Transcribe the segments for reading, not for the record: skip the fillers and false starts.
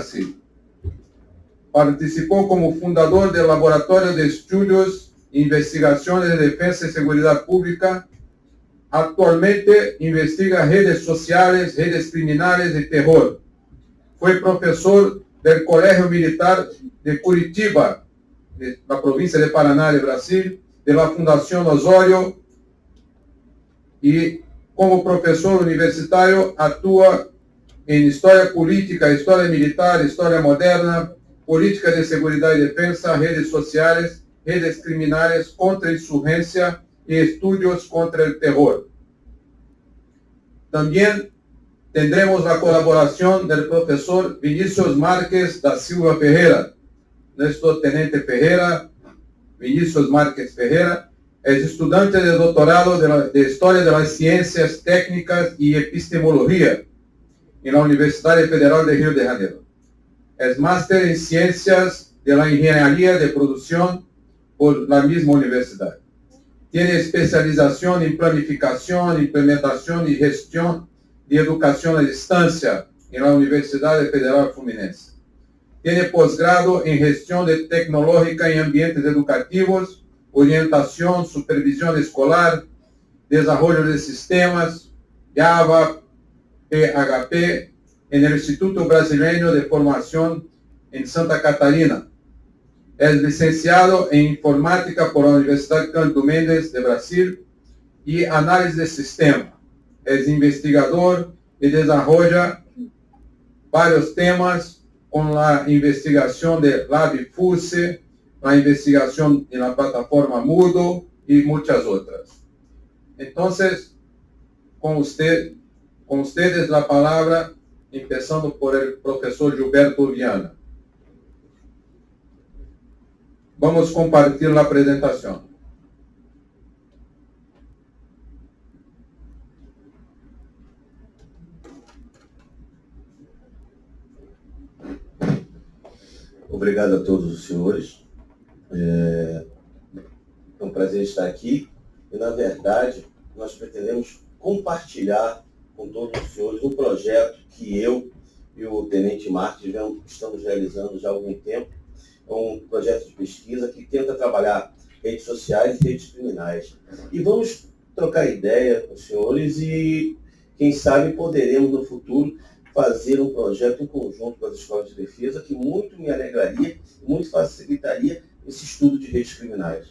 Brasil. Participó como fundador del Laboratorio de Estudios e Investigaciones de Defensa y Seguridad Pública. Actualmente investiga redes sociales, redes criminales y terror. Fue profesor del Colegio Militar de Curitiba, de la provincia de Paraná, de Brasil, de la Fundación Osório, y como profesor universitario actúa en historia política, historia militar, historia moderna, política de seguridad y defensa, redes sociales, redes criminales, contrainsurgencia y estudios contra el terror. También tendremos la colaboración del profesor Vinicius Márquez da Silva Ferreira. Nuestro tenente Ferreira, Vinicius Márquez Ferreira, es estudiante de doctorado de Historia de las Ciencias Técnicas y Epistemología en la Universidad Federal de Río de Janeiro. Es máster en Ciencias de la Ingeniería de Producción por la misma universidad. Tiene especialización en Planificación, Implementación y Gestión de Educación a Distancia en la Universidad Federal Fluminense. Tiene posgrado en Gestión Tecnológica en Ambientes Educativos, Orientación, Supervisión Escolar, Desarrollo de Sistemas, Java, PHP, en el Instituto Brasileño de Formación en Santa Catarina. Es licenciado en Informática por la Universidad Canto Mendes de Brasil y Análisis de Sistema. Es investigador y desarrolla varios temas con la investigación de LabFUSE, la investigación en la plataforma Moodle y muchas otras. Entonces, con ustedes la palabra, empezando por el profesor Gilberto Viana. Vamos compartir la presentación. Obrigado a todos os senhores. É um prazer estar aqui e, na verdade, nós pretendemos compartilhar com todos os senhores um projeto que eu e o Tenente Marques estamos realizando já há algum tempo. É um projeto de pesquisa que tenta trabalhar redes sociais e redes criminais. E vamos trocar ideia com os senhores e, quem sabe, poderemos no futuro fazer um projeto em conjunto com as escolas de defesa que muito me alegraria, muito facilitaria esse estudo de redes criminais.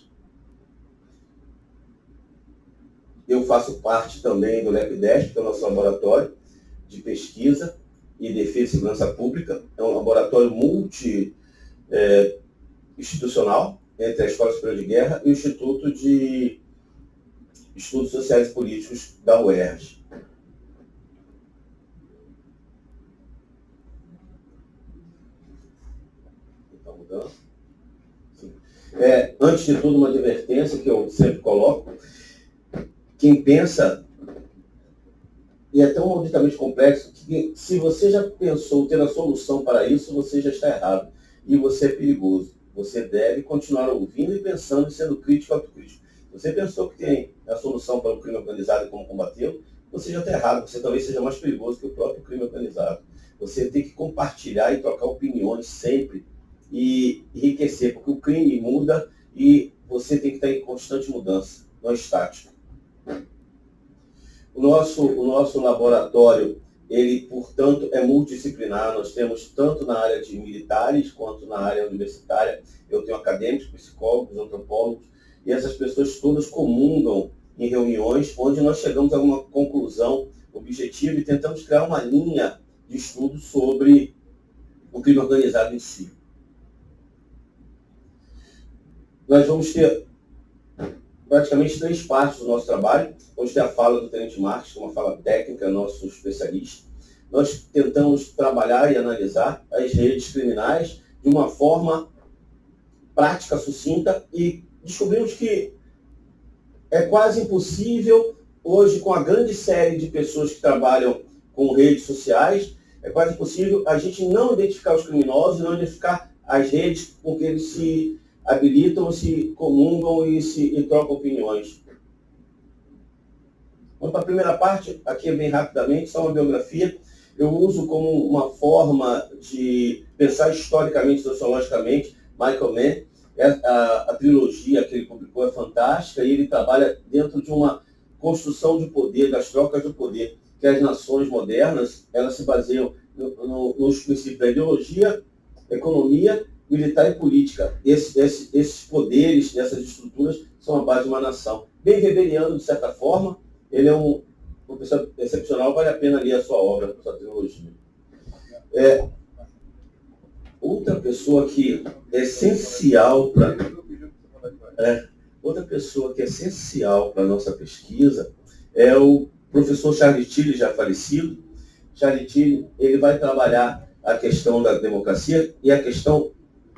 Eu faço parte também do LabDesp, que é o nosso laboratório de pesquisa e defesa e segurança pública. É um laboratório institucional entre a Escola Superior de Guerra e o Instituto de Estudos Sociais e Políticos da UERJ. Está mudando? Sim. Antes de tudo, uma advertência que eu sempre coloco. Quem pensa, e é tão malditamente complexo, que se você já pensou ter a solução para isso, você já está errado. E você é perigoso. Você deve continuar ouvindo e pensando e sendo crítico e autocrítico. Você pensou que tem a solução para o crime organizado e como combatê-lo, você já está errado. Você talvez seja mais perigoso que o próprio crime organizado. Você tem que compartilhar e trocar opiniões sempre e enriquecer, porque o crime muda e você tem que estar em constante mudança, não estático. O nosso laboratório, ele, portanto, é multidisciplinar. Nós temos tanto na área de militares quanto na área universitária. Eu tenho acadêmicos, psicólogos, antropólogos, e essas pessoas todas comungam em reuniões onde nós chegamos a uma conclusão objetiva e tentamos criar uma linha de estudo sobre o crime organizado em si. Nós vamos ter praticamente 3 partes do nosso trabalho. Vamos ter a fala do Tenente Marques, que é uma fala técnica, nosso especialista. Nós tentamos trabalhar e analisar as redes criminais de uma forma prática, sucinta, e descobrimos que é quase impossível, hoje, com a grande série de pessoas que trabalham com redes sociais, é quase impossível a gente não identificar os criminosos, não identificar as redes com que eles se habilitam, se comungam e trocam opiniões. Vamos para a primeira parte, aqui bem rapidamente, só uma biografia. Eu uso como uma forma de pensar historicamente, sociologicamente. Michael Mann, a trilogia que ele publicou é fantástica e ele trabalha dentro de uma construção de poder, das trocas de poder, que as nações modernas, elas se baseiam nos princípios da ideologia, economia, militar e política. Esses poderes, essas estruturas, são a base de uma nação. Bem weberiano, de certa forma, ele é um professor excepcional, vale a pena ler a sua obra, a sua trilogia. Outra pessoa que é essencial para a nossa pesquisa é o professor Charles Tilley, já falecido. Charles Tilley, ele vai trabalhar a questão da democracia e a questão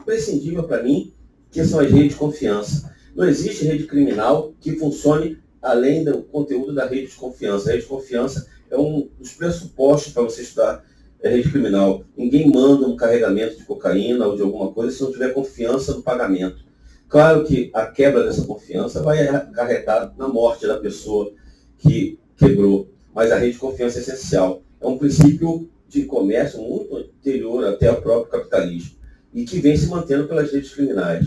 prescindível para mim, que são as redes de confiança. Não existe rede criminal que funcione além do conteúdo da rede de confiança. A rede de confiança é um dos pressupostos para você estudar rede criminal. Ninguém manda um carregamento de cocaína ou de alguma coisa se não tiver confiança no pagamento. Claro que a quebra dessa confiança vai acarretar na morte da pessoa que quebrou, mas a rede de confiança é essencial. É um princípio de comércio muito anterior até ao próprio capitalismo e que vem se mantendo pelas redes criminais.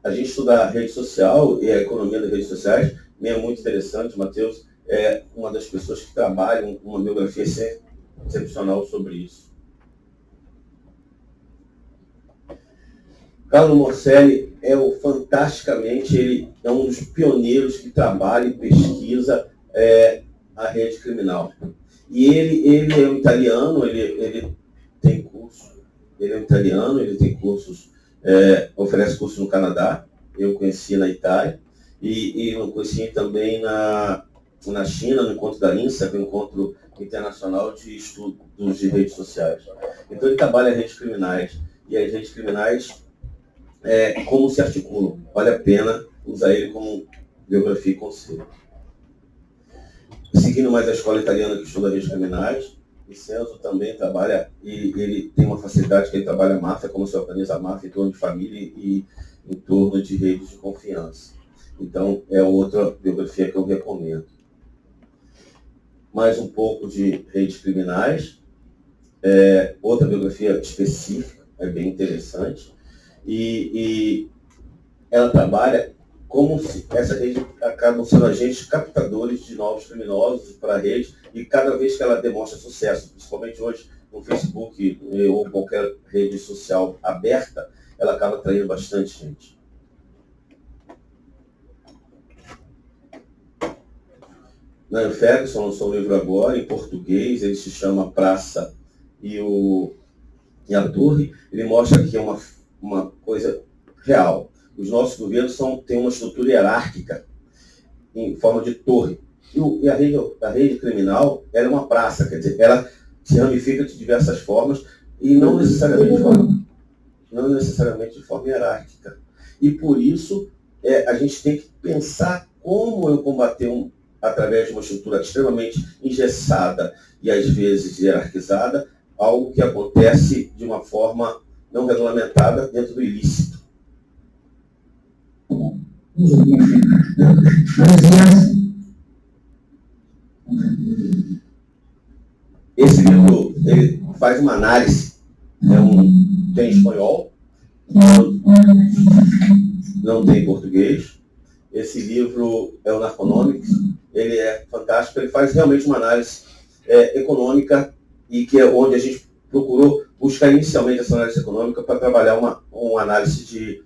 A gente estuda a rede social e a economia das redes sociais, é muito interessante. O Matheus é uma das pessoas que trabalham uma biografia excepcional sobre isso. Carlo Morcelli ele é um dos pioneiros que trabalha e pesquisa a rede criminal. E ele é um italiano, ele tem curso, ele é um italiano, ele tem cursos, oferece curso no Canadá, eu conheci na Itália, e eu conheci também na China, no encontro da INSA, que é o Encontro Internacional de Estudos de Redes Sociais. Então ele trabalha redes criminais, e as redes criminais, como se articulam. Vale a pena usar ele como biografia e conselho. Seguindo mais a escola italiana que estuda redes criminais, Vincenzo também trabalha, e ele tem uma facilidade que ele trabalha a máfia, como se organiza a máfia em torno de família e em torno de redes de confiança. Então, é outra biografia que eu recomendo. Mais um pouco de redes criminais, outra biografia específica, é bem interessante, e ela trabalha como se essa rede acabam sendo agentes captadores de novos criminosos para a rede, e cada vez que ela demonstra sucesso, principalmente hoje no Facebook ou qualquer rede social aberta, ela acaba atraindo bastante gente. Niall Ferguson lançou um livro agora, em português, ele se chama Praça e a Torre. Ele mostra que é uma coisa real. Os nossos governos têm uma estrutura hierárquica em forma de torre. E a rede criminal ela é uma praça, quer dizer, ela se ramifica de diversas formas e não necessariamente de forma hierárquica. E por isso a gente tem que pensar como eu combater através de uma estrutura extremamente engessada e às vezes hierarquizada, algo que acontece de uma forma não regulamentada dentro do ilícito. Esse livro ele faz uma análise, tem em espanhol, não tem em português. Esse livro é o Narconomics, ele é fantástico, ele faz realmente uma análise econômica, e que é onde a gente procurou buscar inicialmente essa análise econômica para trabalhar uma análise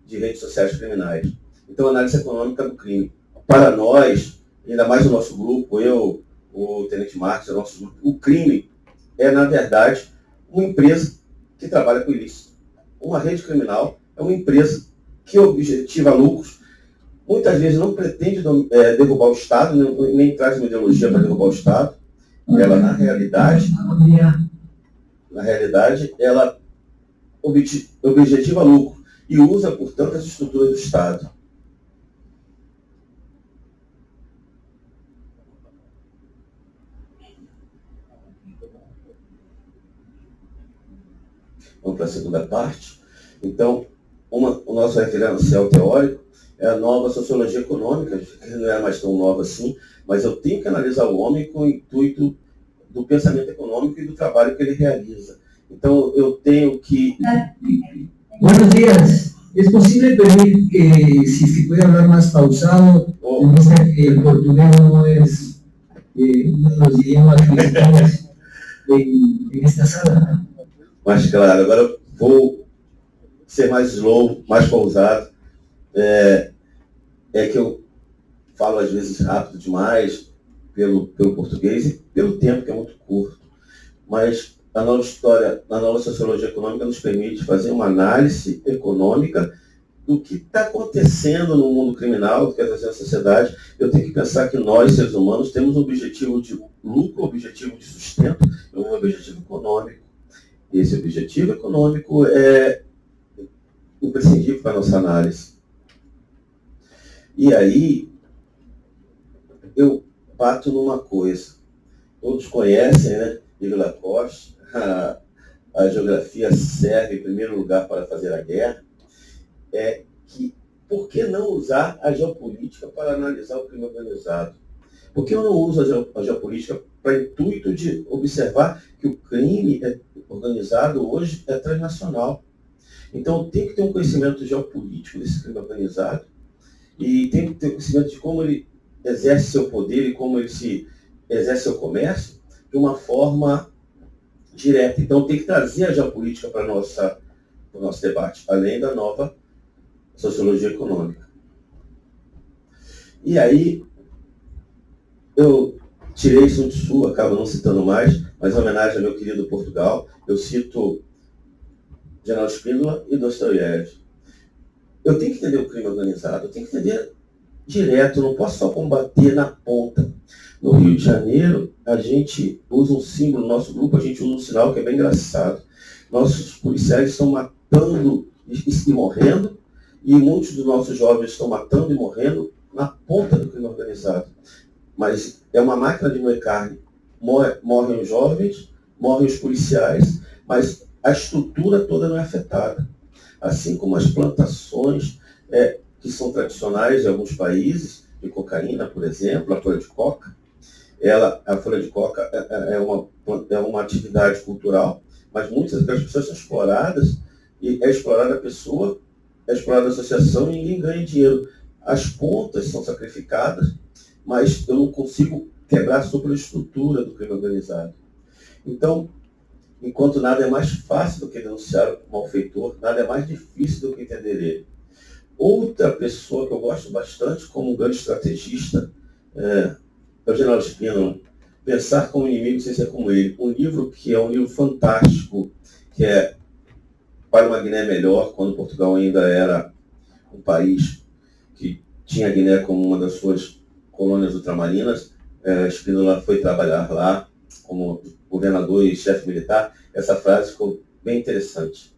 de redes sociais criminais. Então, análise econômica do crime. Para nós, ainda mais o nosso grupo, eu, o Tenente Marques, o nosso grupo, o crime é, na verdade, uma empresa que trabalha com ilícito. Uma rede criminal é uma empresa que objetiva lucros, muitas vezes não pretende derrubar o Estado, nem traz uma ideologia para derrubar o Estado. Ela, na realidade, ela objetiva lucro e usa, portanto, as estruturas do Estado. Vamos para a segunda parte. Então, o nosso referencial teórico, é a nova sociologia econômica, que não é mais tão nova assim, mas eu tenho que analisar o homem com o intuito do pensamento econômico e do trabalho que ele realiza. Então, eu tenho que... Buenos días. ¿Es posible pedir que, si se puede hablar más pausado, en vista que el portugués no es uno de los idiomas principales en esta sala? Mais claro, agora eu vou ser mais slow, mais pausado. É que eu falo às vezes rápido demais pelo português e pelo tempo, que é muito curto. Mas a nova história, a nova sociologia econômica nos permite fazer uma análise econômica do que está acontecendo no mundo criminal, do que está acontecendo na sociedade. Eu tenho que pensar que nós, seres humanos, temos um objetivo de lucro, um objetivo de sustento e um objetivo econômico. Esse objetivo econômico é imprescindível para a nossa análise. E aí, eu bato numa coisa. Todos conhecem, né? Yves Lacoste, a geografia serve em primeiro lugar para fazer a guerra. É que, por que não usar a geopolítica para analisar o crime organizado? Por que eu não uso a geopolítica para intuito de observar que o crime organizado hoje é transnacional? Então, eu tenho que ter um conhecimento geopolítico desse crime organizado e tenho que ter conhecimento de como ele exerce seu poder e como ele se exerce seu comércio de uma forma direta. Então, tem que trazer a geopolítica para o nosso debate, além da nova sociologia econômica. E aí, eu tirei Sun Tzu, acabo não citando mais, mas em homenagem ao meu querido Portugal, eu cito General Spínola e Dostoiévski. Eu tenho que entender o crime organizado, eu tenho que entender direto, eu não posso só combater na ponta. No Rio de Janeiro, a gente usa um símbolo no nosso grupo, a gente usa um sinal que é bem engraçado. Nossos policiais estão matando e morrendo, e muitos dos nossos jovens estão matando e morrendo na ponta do crime organizado. Mas é uma máquina de moer carne. Morrem os jovens, morrem os policiais, mas a estrutura toda não é afetada. Assim como as plantações que são tradicionais em alguns países, de cocaína, por exemplo, a folha de coca. A folha de coca é uma atividade cultural, mas muitas das pessoas são exploradas, e é explorada a pessoa, é explorada a associação e ninguém ganha dinheiro. As pontas são sacrificadas, mas eu não consigo quebrar a superestrutura do crime organizado. Então, enquanto nada é mais fácil do que denunciar o malfeitor, nada é mais difícil do que entender ele. Outra pessoa que eu gosto bastante como um grande estrategista é o General Spínola, Pensar como Inimigo Sem Ser Como Ele. Um livro que é um livro fantástico, que é Para uma Guiné Melhor, quando Portugal ainda era um país que tinha a Guiné como uma das suas colônias ultramarinas. Spínola foi trabalhar lá como governador e chefe militar. Essa frase ficou bem interessante.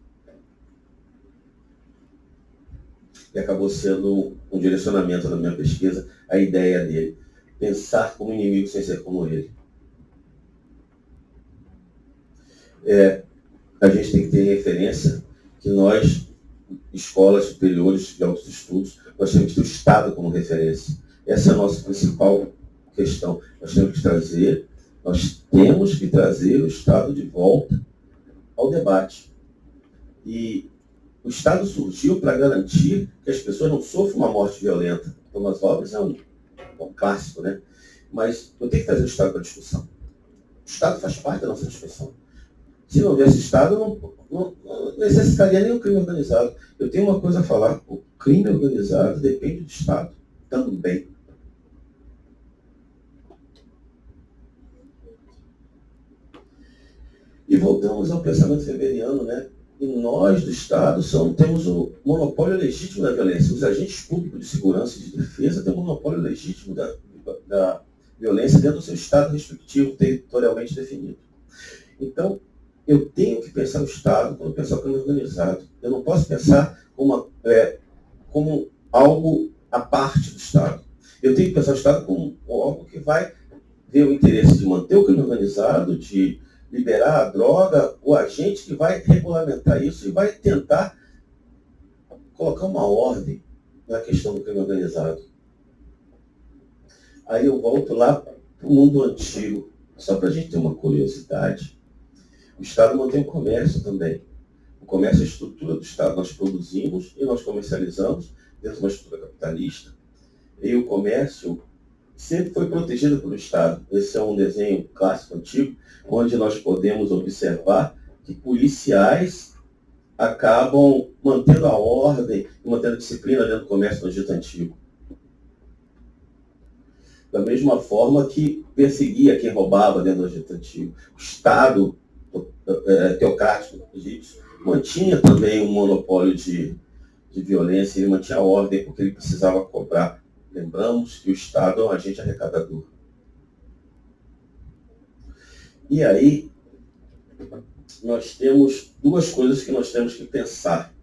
E acabou sendo um direcionamento da minha pesquisa, a ideia dele. Pensar como inimigo sem ser como ele. A gente tem que ter referência que nós, escolas superiores de altos estudos, nós temos que ter o Estado como referência. Essa é a nossa principal questão. Nós temos que trazer o Estado de volta ao debate. E o Estado surgiu para garantir que as pessoas não sofram uma morte violenta. Thomas Hobbes é um clássico, né? Mas eu tenho que trazer o Estado para a discussão. O Estado faz parte da nossa discussão. Se não houvesse Estado, não necessitaria nem o crime organizado. Eu tenho uma coisa a falar. O crime organizado depende do Estado também. E voltamos ao pensamento weberiano, né? E nós, do Estado, temos o monopólio legítimo da violência. Os agentes públicos de segurança e de defesa têm o monopólio legítimo da violência dentro do seu Estado respectivo, territorialmente definido. Então, eu tenho que pensar o Estado quando pensar o crime organizado. Eu não posso pensar como algo à parte do Estado. Eu tenho que pensar o Estado como algo que vai ver o interesse de manter o crime organizado, de liberar a droga, o agente que vai regulamentar isso e vai tentar colocar uma ordem na questão do crime organizado. Aí eu volto lá para o mundo antigo, só para a gente ter uma curiosidade. O Estado mantém o comércio também. O comércio é a estrutura do Estado. Nós produzimos e nós comercializamos dentro de uma estrutura capitalista. E o comércio sempre foi protegido pelo Estado. Esse é um desenho clássico, antigo, onde nós podemos observar que policiais acabam mantendo a ordem e mantendo a disciplina dentro do comércio no Egito Antigo. Da mesma forma que perseguia quem roubava dentro do Egito Antigo. O Estado teocrático egípcio mantinha também um monopólio de violência, ele mantinha a ordem porque ele precisava cobrar. Lembramos que o Estado é um agente arrecadador. E aí, nós temos duas coisas que nós temos que pensar.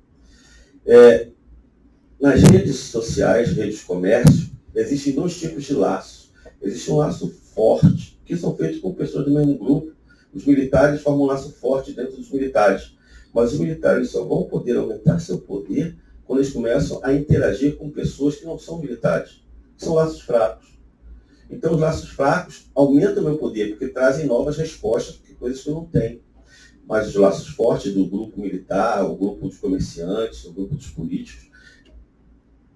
Nas redes sociais, redes de comércio, existem dois tipos de laços. Existe um laço forte, que são feitos por pessoas do mesmo grupo. Os militares formam um laço forte dentro dos militares. Mas os militares só vão poder aumentar seu poder quando eles começam a interagir com pessoas que não são militares. São laços fracos. Então, os laços fracos aumentam o meu poder, porque trazem novas respostas, porque coisas que eu não tenho. Mas os laços fortes do grupo militar, o grupo dos comerciantes, o grupo dos políticos,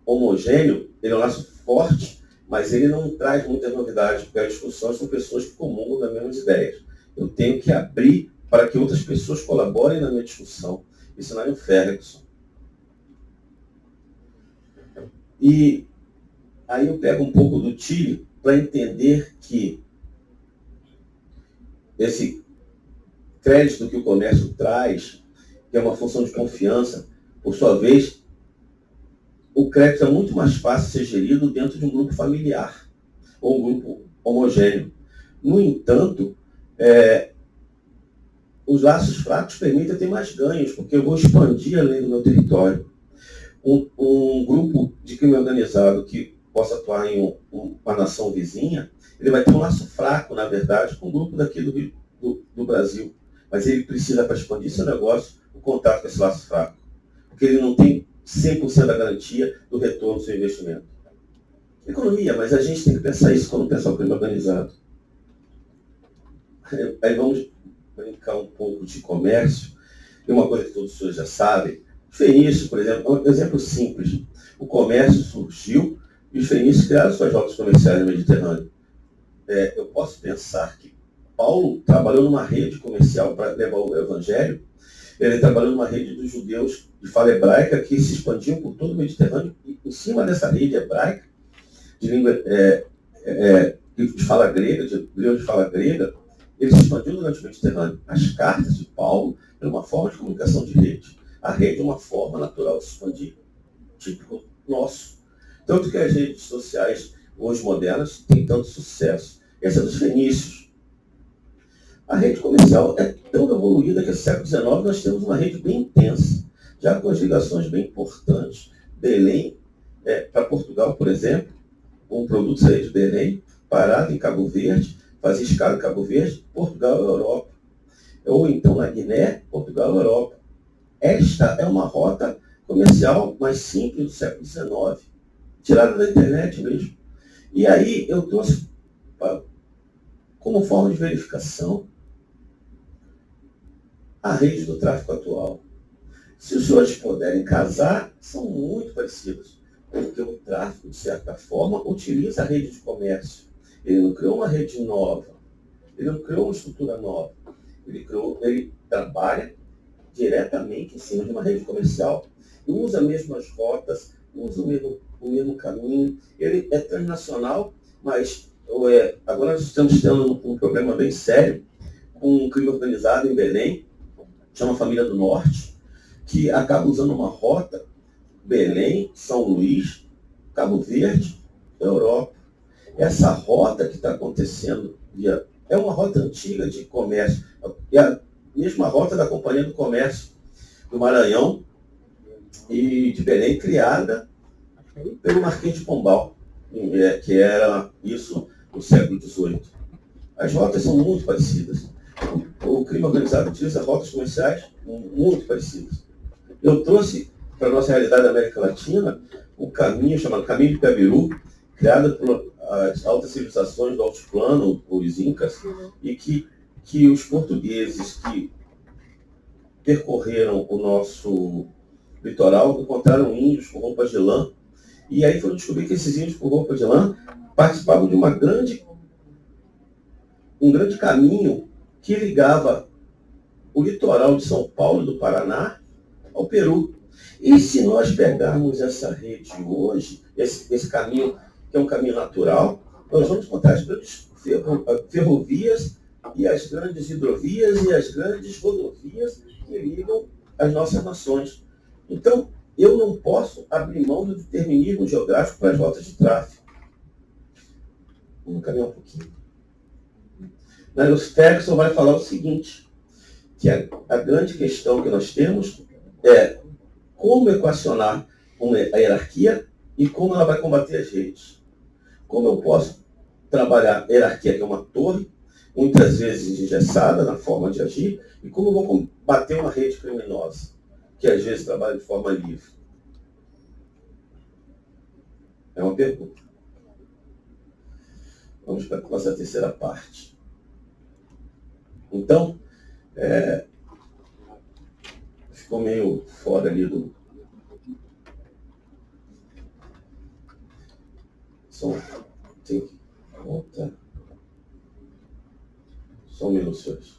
homogêneo, ele é um laço forte, mas ele não traz muitas novidades, porque as discussões são pessoas que comungam das mesmas ideias. Eu tenho que abrir para que outras pessoas colaborem na minha discussão. Isso não é um Ferguson. E aí eu pego um pouco do Tilly para entender que esse crédito que o comércio traz, que é uma função de confiança, por sua vez, o crédito é muito mais fácil ser gerido dentro de um grupo familiar, ou um grupo homogêneo. No entanto, os laços fracos permitem ter mais ganhos, porque eu vou expandir além do meu território. Um grupo de crime organizado que possa atuar em uma nação vizinha, ele vai ter um laço fraco, na verdade, com um grupo daqui do Brasil. Mas ele precisa, para expandir seu negócio, o contato com esse laço fraco. Porque ele não tem 100% da garantia do retorno do seu investimento. Economia, mas a gente tem que pensar isso quando pensar o crime organizado. Aí vamos brincar um pouco de comércio. E uma coisa que todos os senhores já sabem, os fenícios, por exemplo, é um exemplo simples. O comércio surgiu e os fenícios criaram suas rotas comerciais no Mediterrâneo. Eu posso pensar que Paulo trabalhou numa rede comercial para levar o evangelho. Ele trabalhou numa rede dos judeus de fala hebraica que se expandiam por todo o Mediterrâneo. E em cima dessa rede hebraica, de língua de fala grega, de judeus de fala grega, ele se expandiu durante o Mediterrâneo. As cartas de Paulo eram uma forma de comunicação de rede. A rede é uma forma natural de se expandir, típico nosso. Tanto que as redes sociais, hoje modernas, têm tanto sucesso. Essa é dos fenícios. A rede comercial é tão evoluída que no século XIX nós temos uma rede bem intensa, já com as ligações bem importantes. Belém, para Portugal, por exemplo, um produto saía de Belém, parado em Cabo Verde, fazia escala em Cabo Verde, Portugal e Europa. Ou então na Guiné, Portugal e Europa. Esta é uma rota comercial mais simples do século XIX, tirada da internet mesmo. E aí eu trouxe como forma de verificação a rede do tráfico atual. Se os senhores puderem casar, são muito parecidos, porque o tráfico, de certa forma, utiliza a rede de comércio. Ele não criou uma rede nova, ele não criou uma estrutura nova, ele trabalha diretamente em cima de uma rede comercial. E usa as mesmas rotas, usa o mesmo caminho. Ele é transnacional, mas agora nós estamos tendo um problema bem sério com um crime organizado em Belém, chama Família do Norte, que acaba usando uma rota Belém, São Luís, Cabo Verde, Europa. Essa rota que está acontecendo é uma rota antiga de comércio. É a mesma rota da Companhia do Comércio do Maranhão e de Belém, criada pelo Marquês de Pombal, que era isso no século XVIII. As rotas são muito parecidas. O crime organizado utiliza rotas comerciais muito parecidas. Eu trouxe para a nossa realidade da América Latina, o caminho chamado Caminho de Cabiru, criado pelas altas civilizações do altiplano, os incas, e que os portugueses que percorreram o nosso litoral encontraram índios com roupas de lã, e aí foram descobrir que esses índios com roupa de lã participavam de um grande caminho que ligava o litoral de São Paulo e do Paraná ao Peru. E se nós pegarmos essa rede hoje, esse caminho, que é um caminho natural, nós vamos encontrar as grandes ferrovias e as grandes hidrovias e as grandes rodovias que ligam as nossas nações. Então, eu não posso abrir mão do determinismo geográfico para as rotas de tráfego. Vamos caminhar um pouquinho. Niles Ferguson vai falar o seguinte, que a grande questão que nós temos é como equacionar a hierarquia e como ela vai combater as redes. Como eu posso trabalhar a hierarquia, que é uma torre, muitas vezes engessada na forma de agir, e como eu vou combater uma rede criminosa, que às vezes trabalha de forma livre? É uma pergunta. Vamos para a nossa terceira parte. Então, ficou meio fora ali do... Tem que voltar. Só um minuto, senhores.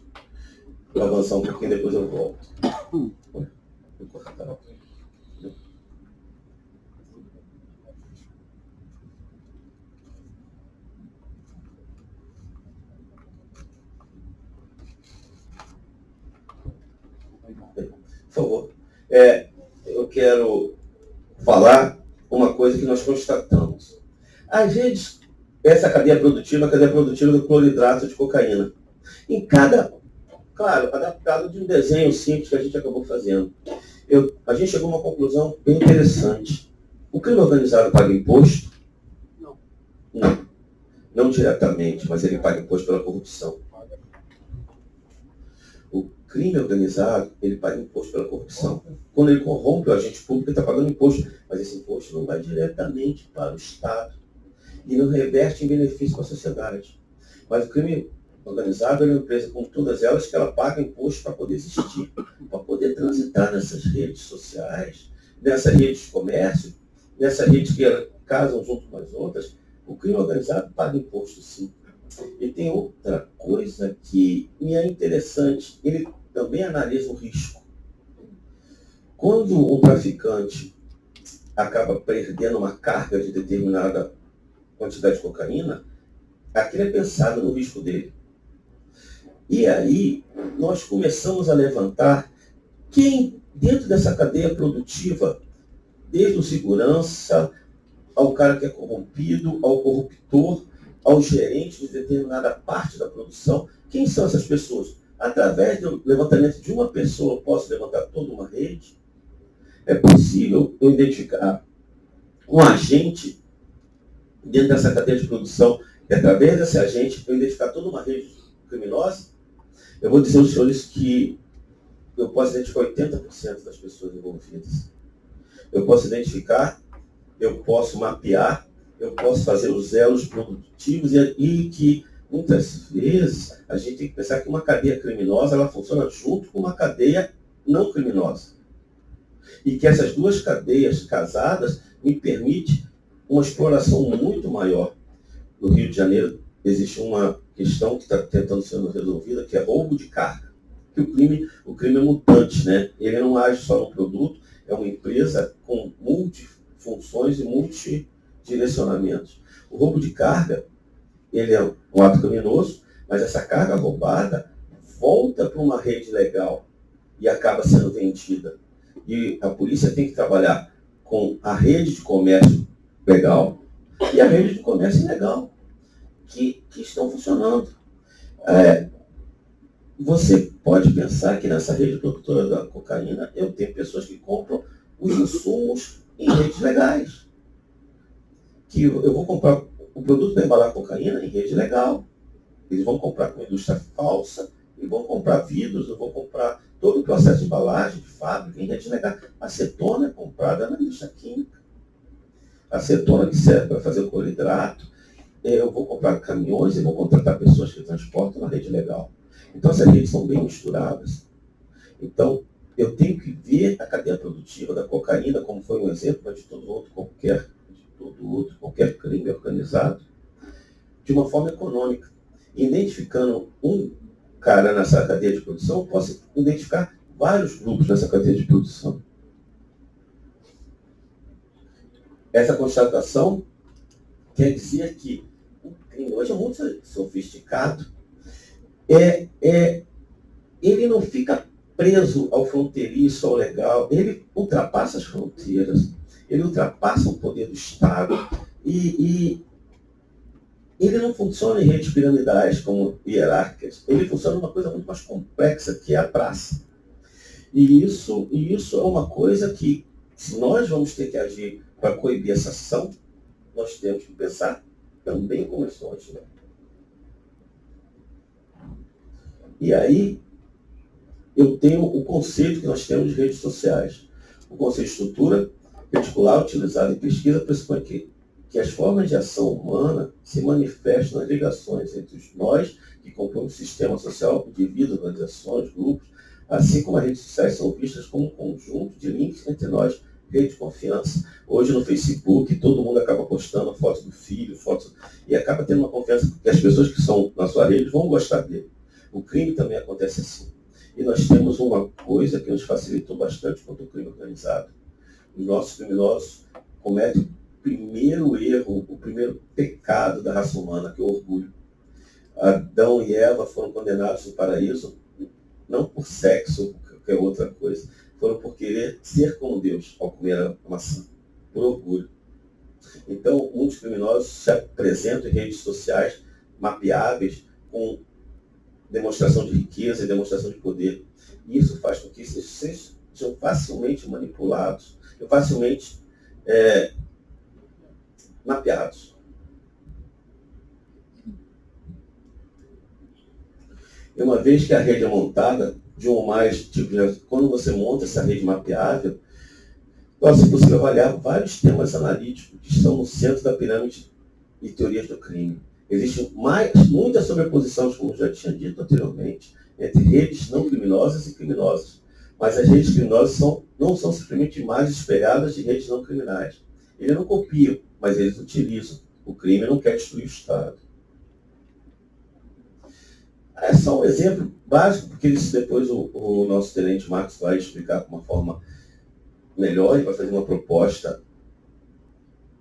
Vou avançar um pouquinho, depois eu volto. Vou cortar. Por favor. Eu quero falar uma coisa que nós constatamos. Às vezes, essa cadeia produtiva é a cadeia produtiva do cloridrato de cocaína. Em cada, claro, adaptado de um desenho simples que a gente acabou fazendo. A gente chegou a uma conclusão bem interessante. O crime organizado paga imposto? Não. Não diretamente, mas ele paga imposto pela corrupção. O crime organizado, ele paga imposto pela corrupção. Quando ele corrompe o agente público, ele está pagando imposto. Mas esse imposto não vai diretamente para o Estado. E não reverte em benefício para a sociedade. Mas o crime organizado é uma empresa, como todas elas, que ela paga imposto para poder existir, para poder transitar nessas redes sociais, nessas redes de comércio, nessas redes que casam junto com as outras. O crime organizado paga imposto, sim. E tem outra coisa que me é interessante, ele também analisa o risco. Quando um traficante acaba perdendo uma carga de determinada quantidade de cocaína, aquilo é pensado no risco dele. E aí, nós começamos a levantar quem, dentro dessa cadeia produtiva, desde o segurança, ao cara que é corrompido, ao corruptor, ao gerente de determinada parte da produção, quem são essas pessoas? Através do levantamento de uma pessoa, eu posso levantar toda uma rede? É possível eu identificar um agente dentro dessa cadeia de produção, e através desse agente eu identificar toda uma rede criminosa? Eu vou dizer aos senhores que eu posso identificar 80% das pessoas envolvidas. Eu posso identificar, eu posso mapear, eu posso fazer os elos produtivos e que muitas vezes a gente tem que pensar que uma cadeia criminosa ela funciona junto com uma cadeia não criminosa. E que essas duas cadeias casadas me permitem uma exploração muito maior. No Rio de Janeiro existe uma questão que está tentando ser resolvida, que é roubo de carga. Que o crime é mutante, né? Ele não age só no produto, é uma empresa com multifunções e multidirecionamentos. O roubo de carga, ele é um ato criminoso, mas essa carga roubada volta para uma rede legal e acaba sendo vendida. E a polícia tem que trabalhar com a rede de comércio legal e a rede de comércio ilegal, que estão funcionando. Você pode pensar que nessa rede produtora da cocaína eu tenho pessoas que compram os insumos em redes legais. Que eu vou comprar o produto para embalar cocaína em rede legal. Eles vão comprar com indústria falsa, e vão comprar vidros, vão comprar todo o processo de embalagem, de fábrica, em rede legal. A acetona é comprada na indústria química. A acetona que serve para fazer o cloridrato. Eu vou comprar caminhões e vou contratar pessoas que transportam na rede legal. Então, essas redes são bem misturadas. Então, eu tenho que ver a cadeia produtiva da cocaína, como foi um exemplo, mas de todo outro, qualquer crime organizado, de uma forma econômica. Identificando um cara nessa cadeia de produção, eu posso identificar vários grupos nessa cadeia de produção. Essa constatação quer dizer que o crime hoje é muito sofisticado. Ele não fica preso ao fronteiriço, ao legal, ele ultrapassa as fronteiras, ele ultrapassa o poder do Estado e ele não funciona em redes piramidais como hierárquicas, ele funciona numa coisa muito mais complexa, que é a praça. E isso é uma coisa que, se nós vamos ter que agir para coibir essa ação, nós temos que pensar também como eles estão agindo. E aí, eu tenho o conceito que nós temos de redes sociais. O conceito de estrutura reticular utilizado em pesquisa pressupõe que as formas de ação humana se manifestam nas ligações entre nós, que compõem o sistema social, indivíduos, organizações, grupos, assim como as redes sociais são vistas como um conjunto de links entre nós, rede de confiança. Hoje no Facebook, todo mundo acaba postando foto do filho, e acaba tendo uma confiança que as pessoas que são na sua rede vão gostar dele. O crime também acontece assim. E nós temos uma coisa que nos facilitou bastante contra o crime organizado. Os nossos criminosos cometem o primeiro erro, o primeiro pecado da raça humana, que é o orgulho. Adão e Eva foram condenados no paraíso, não por sexo ou por qualquer outra coisa, foram por querer ser como Deus ao comer a maçã, por orgulho. Então, muitos criminosos se apresentam em redes sociais mapeáveis com demonstração de riqueza e demonstração de poder. E isso faz com que eles sejam facilmente manipulados, facilmente mapeados. E uma vez que a rede é montada, de um ou mais tipos de... Quando você monta essa rede mapeável, é possível avaliar vários temas analíticos que estão no centro da pirâmide e teorias do crime. Existe muita sobreposição, como já tinha dito anteriormente, entre redes não criminosas e criminosas. Mas as redes criminosas não são simplesmente imagens espelhadas de redes não criminais. Eles não copiam, mas eles utilizam. O crime não quer destruir o Estado. É só um exemplo básico, porque depois o nosso tenente Marcos vai explicar de uma forma melhor e vai fazer uma proposta,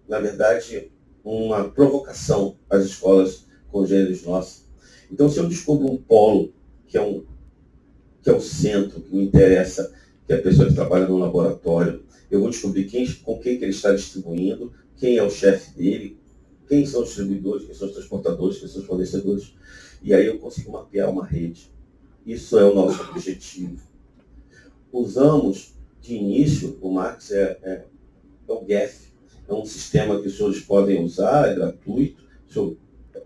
na verdade, uma provocação às escolas congêneres nossas. Então, se eu descubro um polo, que é o centro, que me interessa, que é a pessoa que trabalha no laboratório, eu vou descobrir com quem que ele está distribuindo, quem é o chefe dele, quem são os distribuidores, quem são os transportadores, quem são os fornecedores. E aí eu consigo mapear uma rede. Isso é o nosso objetivo. Usamos, de início, o Marx é o GEF. É um sistema que os senhores podem usar, é gratuito,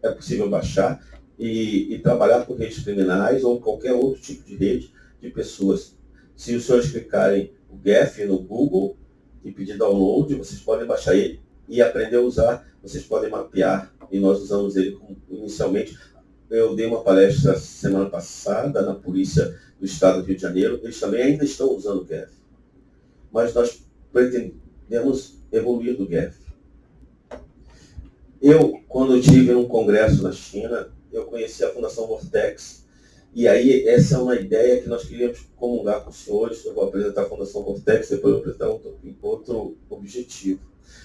é possível baixar e trabalhar com redes criminais ou qualquer outro tipo de rede de pessoas. Se os senhores clicarem o GEF no Google e pedir download, vocês podem baixar ele e aprender a usar. Vocês podem mapear, e nós usamos ele inicialmente. Eu dei uma palestra semana passada na Polícia do Estado do Rio de Janeiro. Eles também ainda estão usando o GEF. Mas nós pretendemos evoluir do GEF. Quando eu estive num congresso na China, eu conheci a Fundação Vortex. E aí, essa é uma ideia que nós queríamos comungar com os senhores. Eu vou apresentar a Fundação Vortex, depois eu vou apresentar outro objetivo.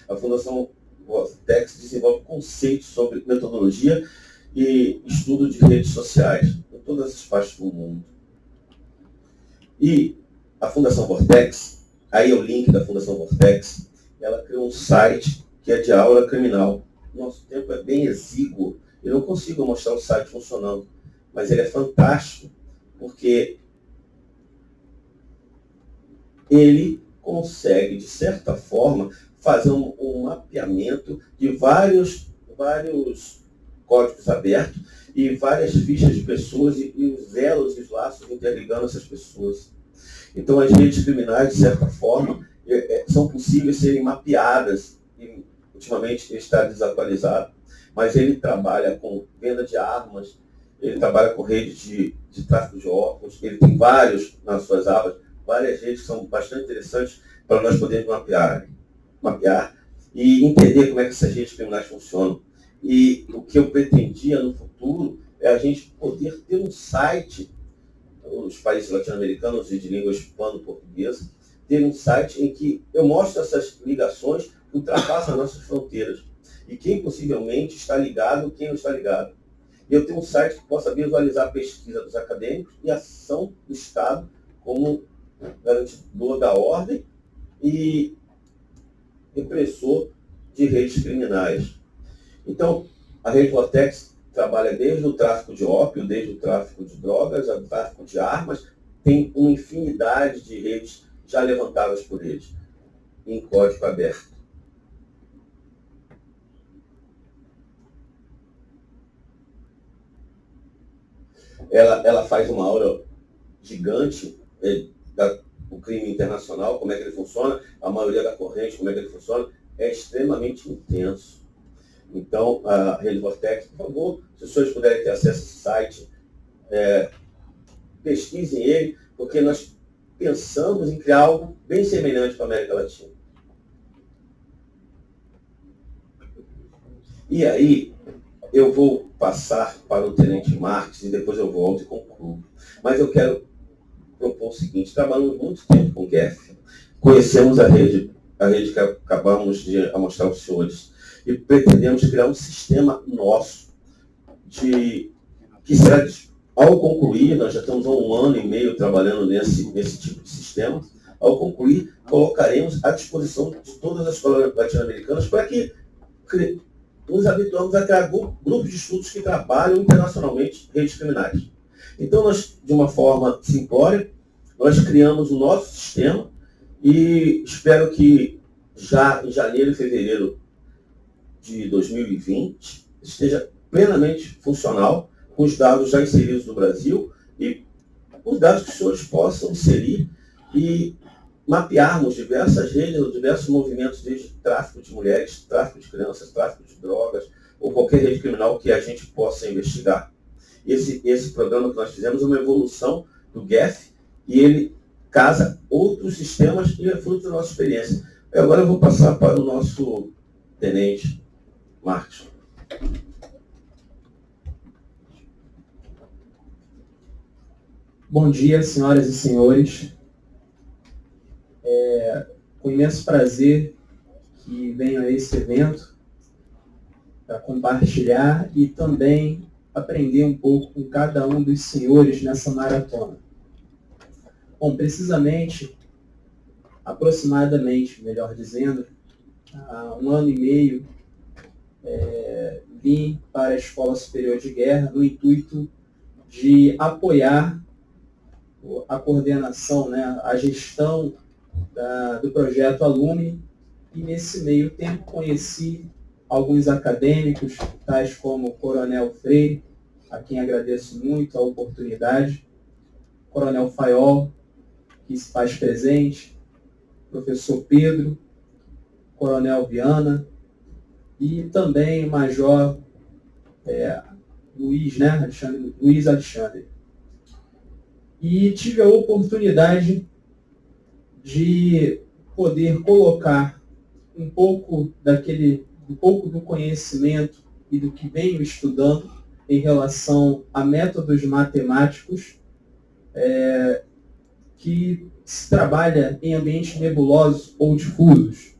A Fundação Vortex desenvolve conceitos sobre metodologia e estudo de redes sociais em todas as partes do mundo. E a Fundação Vortex, aí é o link da Fundação Vortex, ela criou um site que é de aula criminal. Nosso tempo é bem exíguo, eu não consigo mostrar o site funcionando, mas ele é fantástico, porque ele consegue, de certa forma, fazer um mapeamento de vários códigos abertos e várias fichas de pessoas e os elos e os laços interligando essas pessoas. Então, as redes criminais, de certa forma, são possíveis serem mapeadas. E, ultimamente, ele está desatualizado, mas ele trabalha com venda de armas, ele trabalha com redes de tráfico de órgãos, ele tem vários nas suas abas, várias redes que são bastante interessantes para nós podermos mapear e entender como é que essas redes criminais funcionam. E o que eu pretendia no futuro é a gente poder ter um site, os países latino-americanos e de língua hispano-portuguesa, ter um site em que eu mostro essas ligações que ultrapassam as nossas fronteiras. E quem possivelmente está ligado, quem não está ligado. E eu tenho um site que possa visualizar a pesquisa dos acadêmicos e a ação do Estado como garantidor da ordem e repressor de redes criminais. Então, a Rede Vortex trabalha desde o tráfico de ópio, desde o tráfico de drogas, o tráfico de armas, tem uma infinidade de redes já levantadas por eles, em código aberto. Ela faz uma aula gigante do crime internacional, como é que ele funciona, a maioria da corrente, como é que ele funciona, é extremamente intenso. Então, a Rede Vortex, por favor, se os senhores puderem ter acesso a esse site, pesquisem ele, porque nós pensamos em criar algo bem semelhante para a América Latina. E aí, eu vou passar para o Tenente Marques e depois eu volto e concluo. Mas eu quero propor o seguinte: trabalhamos muito tempo com o GEF, conhecemos a rede que acabamos de mostrar aos senhores, e pretendemos criar um sistema nosso, que será, ao concluir, nós já estamos há 1 ano e meio trabalhando nesse tipo de sistema, ao concluir, colocaremos à disposição de todas as escolas latino-americanas para que nos habituamos a criar grupos de estudos que trabalham internacionalmente redes criminais. Então, nós, de uma forma simplória, nós criamos o nosso sistema e espero que já em janeiro e fevereiro de 2020 esteja plenamente funcional, com os dados já inseridos no Brasil e os dados que os senhores possam inserir e mapearmos diversas redes, diversos movimentos, desde tráfico de mulheres, tráfico de crianças, tráfico de drogas, ou qualquer rede criminal que a gente possa investigar. Esse programa que nós fizemos é uma evolução do GEF e ele casa outros sistemas e é fruto da nossa experiência. Agora eu vou passar para o nosso Tenente Marques. Bom dia, senhoras e senhores. Com imenso prazer que venho a esse evento para compartilhar e também aprender um pouco com cada um dos senhores nessa maratona. Bom, precisamente, aproximadamente, melhor dizendo, há 1 ano e meio, vim para a Escola Superior de Guerra no intuito de apoiar a coordenação, né, a gestão do projeto Alume, e nesse meio tempo conheci alguns acadêmicos, tais como o Coronel Freire, a quem agradeço muito a oportunidade, Coronel Faiol, que se faz presente, Professor Pedro, Coronel Viana, e também o Major Luiz Alexandre. E tive a oportunidade de poder colocar um pouco do conhecimento e do que venho estudando em relação a métodos matemáticos que se trabalha em ambientes nebulosos ou difusos.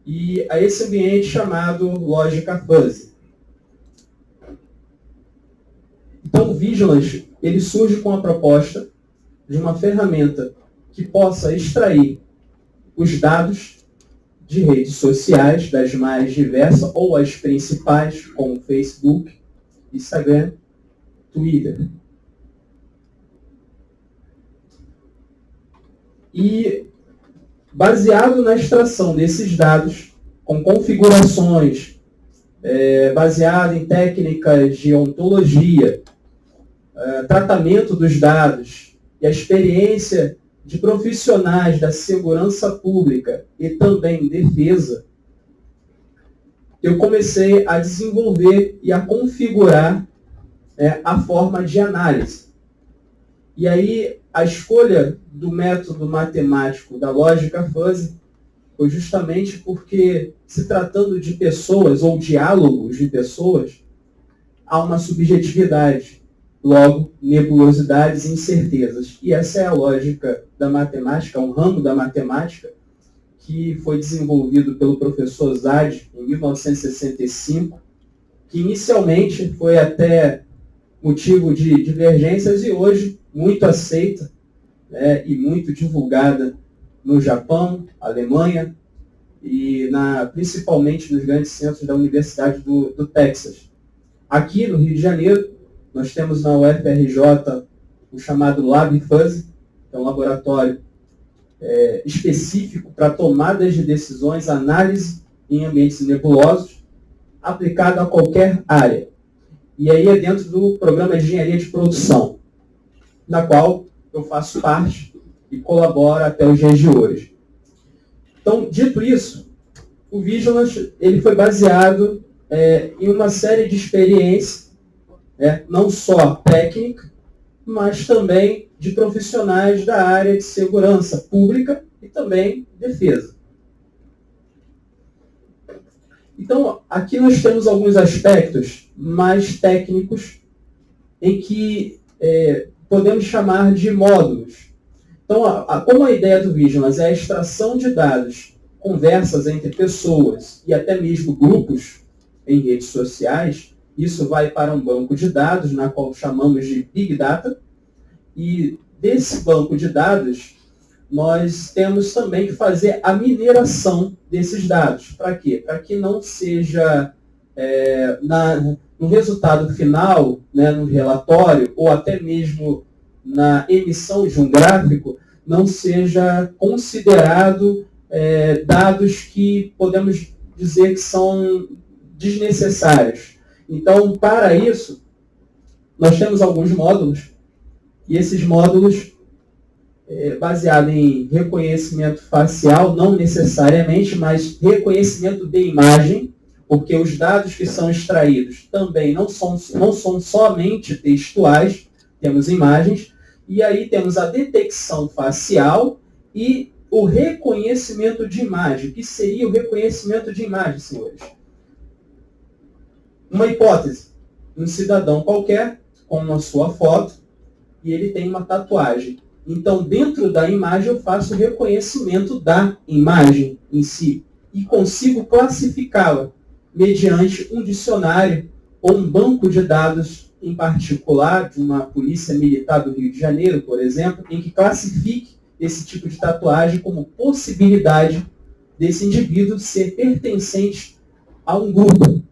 E a esse ambiente chamado lógica fuzzy. Então, o Vigilance, ele surge com a proposta de uma ferramenta que possa extrair os dados de redes sociais, das mais diversas, ou as principais, como Facebook, Instagram, Twitter. E, baseado na extração desses dados, com configurações, baseado em técnicas de ontologia, tratamento dos dados e a experiência de profissionais da segurança pública e também defesa, eu comecei a desenvolver e a configurar a forma de análise. E aí, a escolha do método matemático da lógica fuzzy foi justamente porque, se tratando de pessoas ou diálogos de pessoas, há uma subjetividade, logo, nebulosidades e incertezas. E essa é a lógica da matemática, um ramo da matemática que foi desenvolvido pelo professor Zad em 1965, que inicialmente foi até motivo de divergências e hoje muito aceita, né, e muito divulgada no Japão, Alemanha e principalmente nos grandes centros da Universidade do Texas. Aqui no Rio de Janeiro, nós temos na UFRJ o chamado Lab Fuzzy, que é um laboratório específico para tomadas de decisões, análise em ambientes nebulosos, aplicado a qualquer área. E aí é dentro do programa de engenharia de produção, na qual eu faço parte e colaboro até os dias de hoje. Então, dito isso, o Vigilance ele foi baseado em uma série de experiências, não só técnica, mas também de profissionais da área de segurança pública e também defesa. Então, aqui nós temos alguns aspectos mais técnicos em que podemos chamar de módulos. Então, como a ideia do Vigilance é a extração de dados, conversas entre pessoas e até mesmo grupos em redes sociais, isso vai para um banco de dados, na qual chamamos de Big Data, e desse banco de dados, nós temos também que fazer a mineração desses dados. Para quê? Para que não seja, no resultado final, né, no relatório, ou até mesmo na emissão de um gráfico, não seja considerado dados que podemos dizer que são desnecessários. Então, para isso, nós temos alguns módulos, e esses módulos, baseados em reconhecimento facial, não necessariamente, mas reconhecimento de imagem, porque os dados que são extraídos também não são somente textuais, temos imagens, e aí temos a detecção facial e o reconhecimento de imagem. O que seria o reconhecimento de imagem, senhores? Uma hipótese, um cidadão qualquer, com a sua foto, e ele tem uma tatuagem. Então, dentro da imagem, eu faço o reconhecimento da imagem em si e consigo classificá-la mediante um dicionário ou um banco de dados em particular, de uma polícia militar do Rio de Janeiro, por exemplo, em que classifique esse tipo de tatuagem como possibilidade desse indivíduo ser pertencente a um grupo.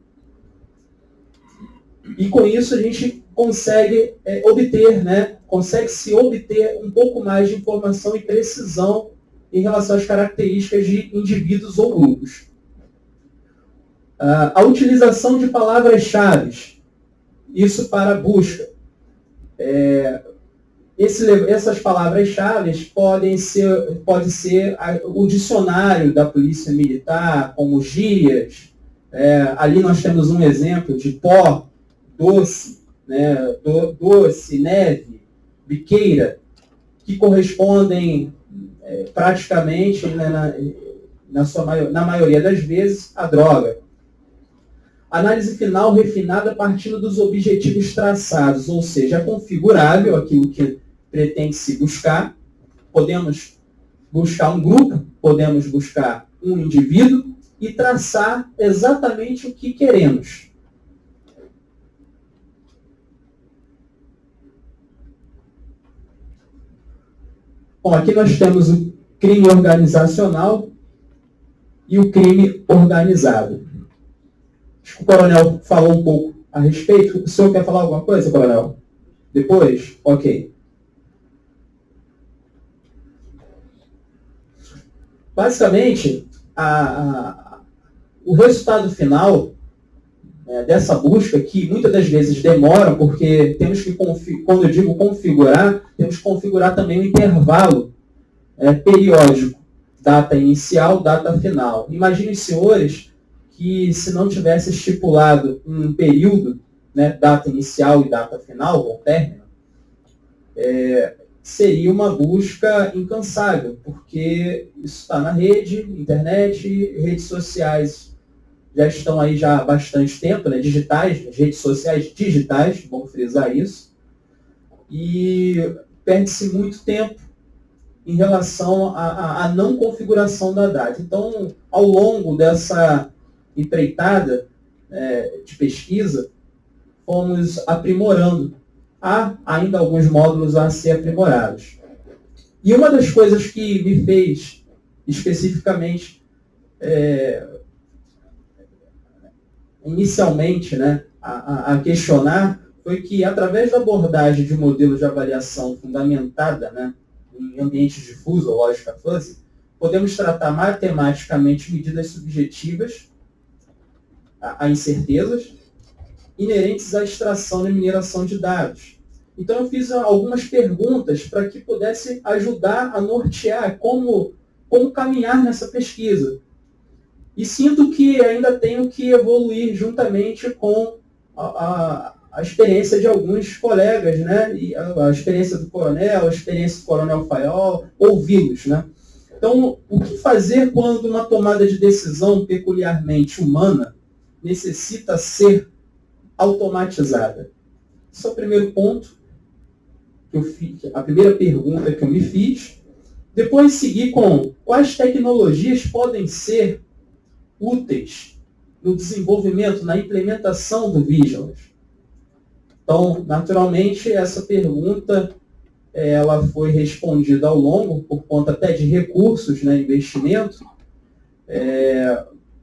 E com isso a gente consegue consegue-se obter um pouco mais de informação e precisão em relação às características de indivíduos ou grupos. A utilização de palavras-chave, isso para busca. Essas palavras-chave pode ser o dicionário da Polícia Militar, como gírias. Ali nós temos um exemplo de pó, doce, doce, neve, biqueira, que correspondem praticamente, na maioria das vezes, à droga. Análise final refinada partindo dos objetivos traçados, ou seja, é configurável aquilo que pretende-se buscar. Podemos buscar um grupo, podemos buscar um indivíduo e traçar exatamente o que queremos. Bom, aqui nós temos o crime organizacional e o crime organizado. Acho que o coronel falou um pouco a respeito. O senhor quer falar alguma coisa, coronel? Depois? Ok. Basicamente, o resultado final dessa busca, que muitas das vezes demora, porque temos que, quando eu digo configurar, temos que configurar também um intervalo periódico, data inicial, data final. Imaginem, senhores, que se não tivesse estipulado um período, data inicial e data final, ou término, seria uma busca incansável, porque isso está na rede, internet, redes sociais já estão aí já há bastante tempo, digitais, redes sociais digitais, vamos frisar isso, e perde-se muito tempo em relação à não configuração da data. Então, ao longo dessa empreitada de pesquisa, fomos aprimorando. Há ainda alguns módulos a ser aprimorados. E uma das coisas que me fez especificamente, inicialmente, a questionar, foi que, através da abordagem de modelo de avaliação fundamentada em ambientes difusos, ou lógica fuzzy, podemos tratar matematicamente medidas subjetivas, a incertezas, inerentes à extração e mineração de dados. Então eu fiz algumas perguntas para que pudesse ajudar a nortear como caminhar nessa pesquisa. E sinto que ainda tenho que evoluir juntamente com a experiência de alguns colegas, e a experiência do coronel, a experiência do coronel Fayol, ouvi-los. Então, o que fazer quando uma tomada de decisão peculiarmente humana necessita ser automatizada? Esse é o primeiro ponto que eu fiz, a primeira pergunta que eu me fiz. Depois segui com quais tecnologias podem ser úteis no desenvolvimento, na implementação do Vigilance. Então, naturalmente, essa pergunta ela foi respondida ao longo, por conta até de recursos, investimento.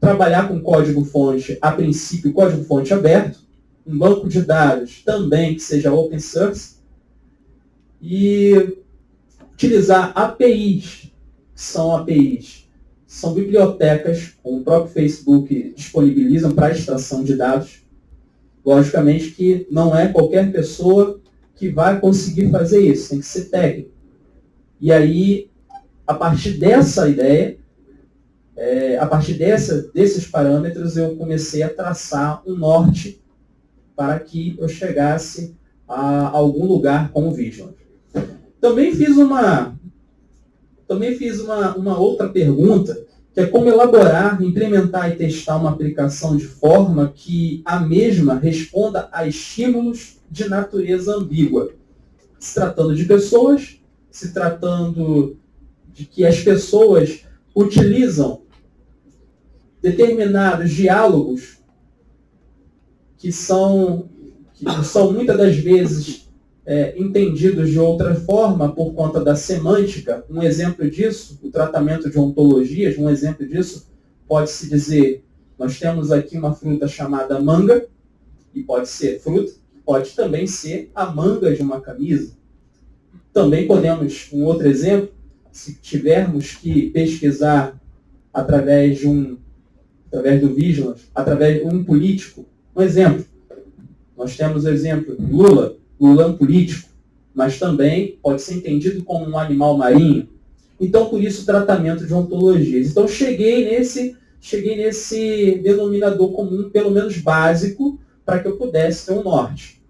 Trabalhar com código-fonte, a princípio, código-fonte aberto, um banco de dados também que seja open source, e utilizar APIs, que são bibliotecas, como o próprio Facebook disponibilizam para extração de dados. Logicamente que não é qualquer pessoa que vai conseguir fazer isso, tem que ser técnico. E aí, a partir dessa ideia, a partir desses parâmetros, eu comecei a traçar um norte para que eu chegasse a algum lugar com o Vigilance. Também fiz uma outra pergunta, que é como elaborar, implementar e testar uma aplicação de forma que a mesma responda a estímulos de natureza ambígua. Se tratando de pessoas, se tratando de que as pessoas utilizam determinados diálogos que são muitas das vezes entendidos de outra forma por conta da semântica. Um exemplo disso, o tratamento de ontologias, um exemplo disso pode-se dizer, nós temos aqui uma fruta chamada manga, e pode ser fruta, pode também ser a manga de uma camisa. Também podemos, um outro exemplo, se tivermos que pesquisar através do Vigilance, através de um político, um exemplo. Nós temos o exemplo Lula é um político, mas também pode ser entendido como um animal marinho. Então, por isso, o tratamento de ontologias. Então, cheguei nesse denominador comum, pelo menos básico, para que eu pudesse ter um norte.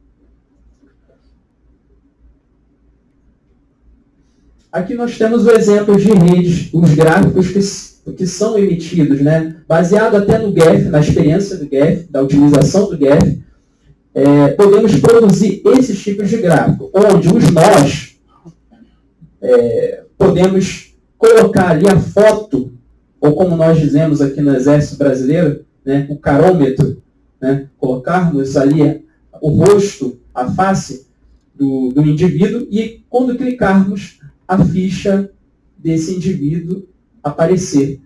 Aqui nós temos o exemplo de redes, os gráficos que são emitidos, baseado até no GEF, na experiência do GEF, da utilização do GEF. Podemos produzir esses tipos de gráfico, onde os nós podemos colocar ali a foto, ou como nós dizemos aqui no Exército Brasileiro, o carômetro, colocarmos ali o rosto, a face do indivíduo, e quando clicarmos, a ficha desse indivíduo aparecer.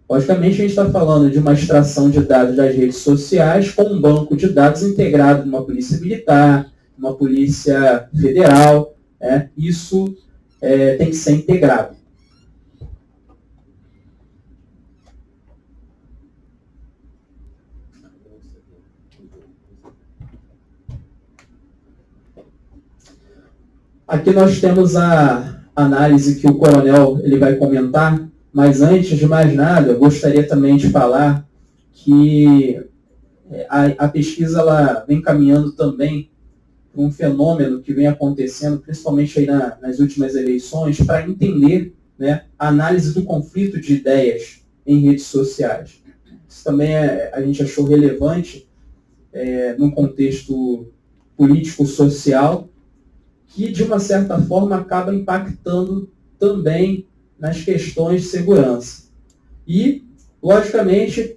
Logicamente, a gente está falando de uma extração de dados das redes sociais com um banco de dados integrado numa polícia militar, numa polícia federal. Isso tem que ser integrado. Aqui nós temos a análise que o coronel ele vai comentar, mas antes de mais nada, eu gostaria também de falar que a pesquisa ela vem caminhando também para um fenômeno que vem acontecendo, principalmente aí nas últimas eleições, para entender, né, a análise do conflito de ideias em redes sociais. Isso também a gente achou relevante num contexto político-social, que de uma certa forma acaba impactando também nas questões de segurança. E, logicamente,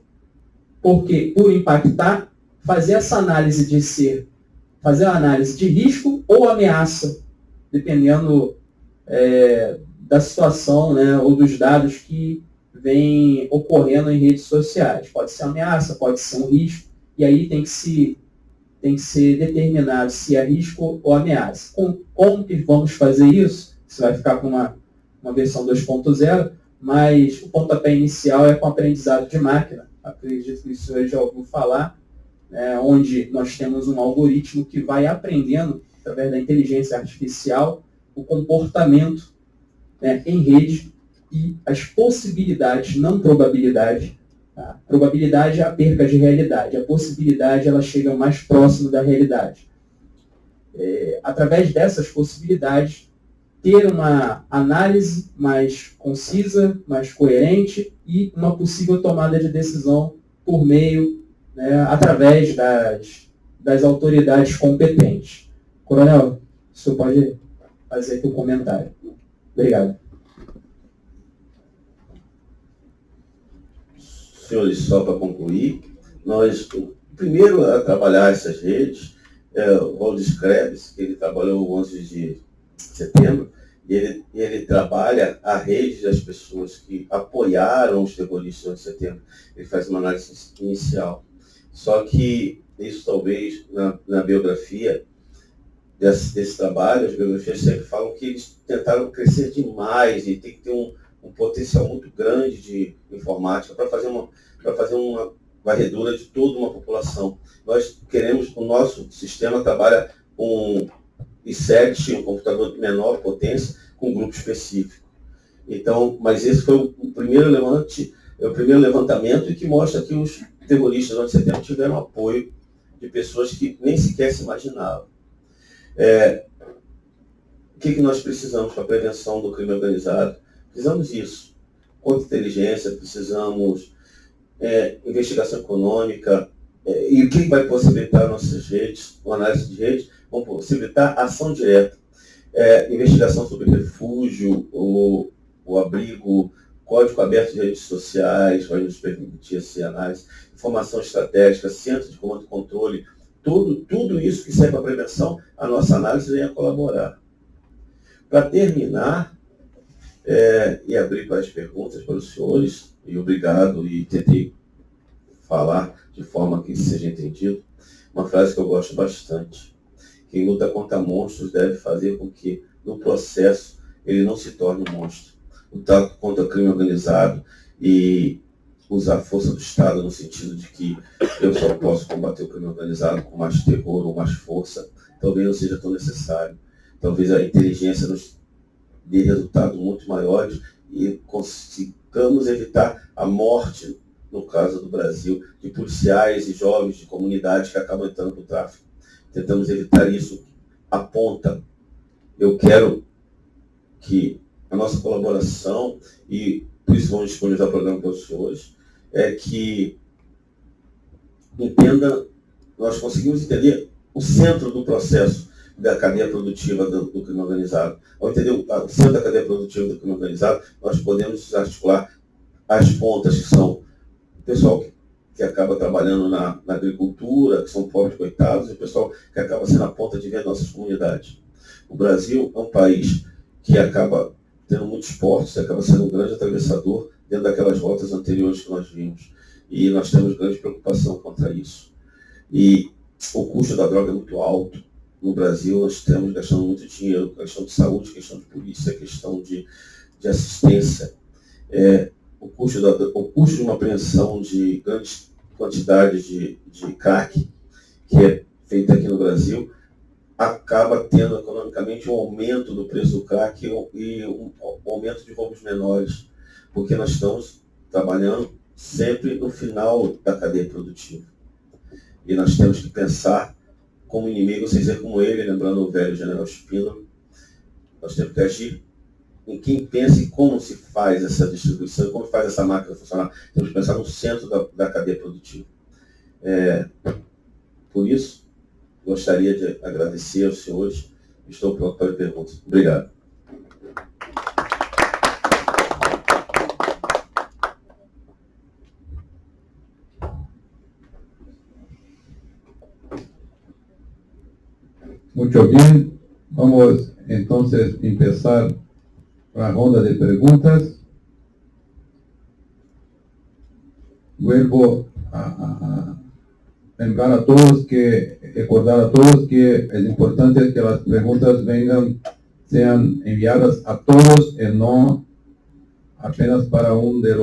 porque por impactar, fazer essa análise fazer a análise de risco ou ameaça, dependendo da situação, né, ou dos dados que vêm ocorrendo em redes sociais. Pode ser ameaça, pode ser um risco, e aí tem que ser determinado se é risco ou ameaça. Como que vamos fazer isso? Isso vai ficar com uma versão 2.0, mas o pontapé inicial é com aprendizado de máquina. Acredito que o senhor já ouviu falar, onde nós temos um algoritmo que vai aprendendo, através da inteligência artificial, o comportamento, né, em rede e as possibilidades, não probabilidade. Tá? Probabilidade é a perca de realidade, a possibilidade ela chega mais próximo da realidade. Através dessas possibilidades, ter uma análise mais concisa, mais coerente e uma possível tomada de decisão por meio, né, através das autoridades competentes. Coronel, o senhor pode fazer aqui um comentário. Obrigado. Senhores, só para concluir, o primeiro a trabalhar essas redes é o Valdez Krebs, que ele trabalhou o 11 de setembro, e ele trabalha a rede das pessoas que apoiaram os terroristas no 11 de setembro. Ele faz uma análise inicial. Só que isso talvez, na biografia desse trabalho, as biografias sempre falam que eles tentaram crescer demais e tem que ter um potencial muito grande de informática para fazer uma varredura de toda uma população. Nós queremos, o nosso sistema trabalha com i7, um computador de menor potência, com um grupo específico. Então, mas esse foi o primeiro levantamento e que mostra que os terroristas do 11 de setembro tiveram apoio de pessoas que nem sequer se imaginavam. O que nós precisamos para a prevenção do crime organizado? Precisamos disso. Contra-inteligência, precisamos investigação econômica, e o que vai possibilitar nossas redes, uma análise de redes, vão possibilitar ação direta. Investigação sobre refúgio, o abrigo, código aberto de redes sociais, vai nos permitir essa análise, informação estratégica, centro de comando e controle, tudo isso que serve para a prevenção, a nossa análise vem a colaborar. Para terminar, e abrir para as perguntas para os senhores, e obrigado, e tentei falar de forma que seja entendido, uma frase que eu gosto bastante. Quem luta contra monstros deve fazer com que, no processo, ele não se torne um monstro. Lutar contra o crime organizado e usar a força do Estado no sentido de que eu só posso combater o crime organizado com mais terror ou mais força, talvez não seja tão necessário. Talvez a inteligência nos dê resultados muito maiores e consigamos evitar a morte, no caso do Brasil, de policiais e jovens de comunidades que acabam entrando no tráfico. Tentamos evitar isso. Aponta. Eu quero que a nossa colaboração, e por isso vamos disponibilizar o programa para os senhores, é que nós conseguimos entender o centro do processo da cadeia produtiva do crime organizado. Ao entender o centro da cadeia produtiva do crime organizado, nós podemos articular as pontas, que são o pessoal que acaba trabalhando na agricultura, que são pobres coitados, e o pessoal que acaba sendo a ponta de ver nossas comunidades. O Brasil é um país que acaba tendo muitos portos, acaba sendo um grande atravessador dentro daquelas rotas anteriores que nós vimos. E nós temos grande preocupação contra isso. E o custo da droga é muito alto. No Brasil, nós estamos gastando muito dinheiro, questão de saúde, questão de polícia, questão de assistência. O custo de uma apreensão de grandes quantidades de crack, que é feita aqui no Brasil, acaba tendo economicamente um aumento do preço do crack e um aumento de roubos menores, porque nós estamos trabalhando sempre no final da cadeia produtiva. E nós temos que pensar como inimigo sem ser como ele, lembrando o velho general Spínola. Nós temos que agir em quem pensa e como se faz essa distribuição, como faz essa máquina funcionar. Temos que pensar no centro da cadeia produtiva. Por isso, gostaria de agradecer aos senhores. Estou pronto para perguntas. Obrigado. Muito bem. Vamos entonces empezar la ronda de preguntas. Vuelvo a lembrar a todos recordar a todos que es importante que las preguntas sean enviadas a todos y no apenas para el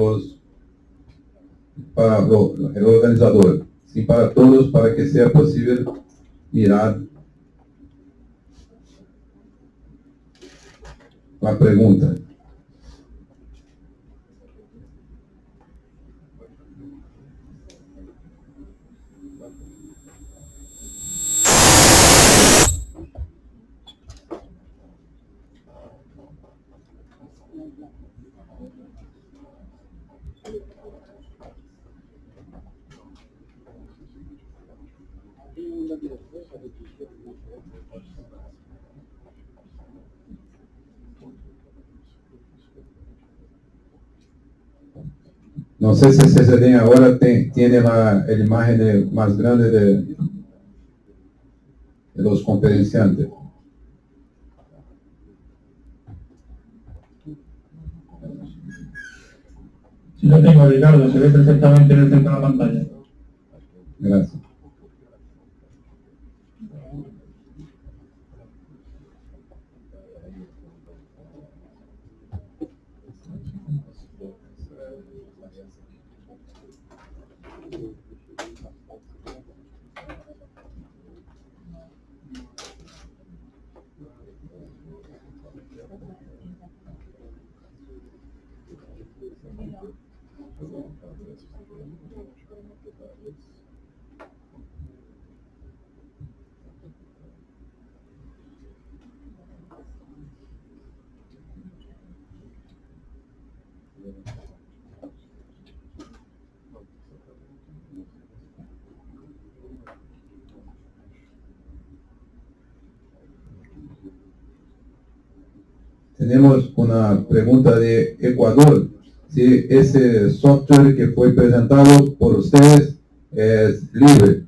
organizador, sino para todos, para que sea posible mirar la pregunta. No sé si se ven ahora, tiene la imagen más grande de los conferenciantes. Sí, lo tengo, Ricardo, se ve perfectamente en el centro de la pantalla. Gracias. Tenemos una pregunta de Ecuador. Si ese software que fue presentado por ustedes es libre.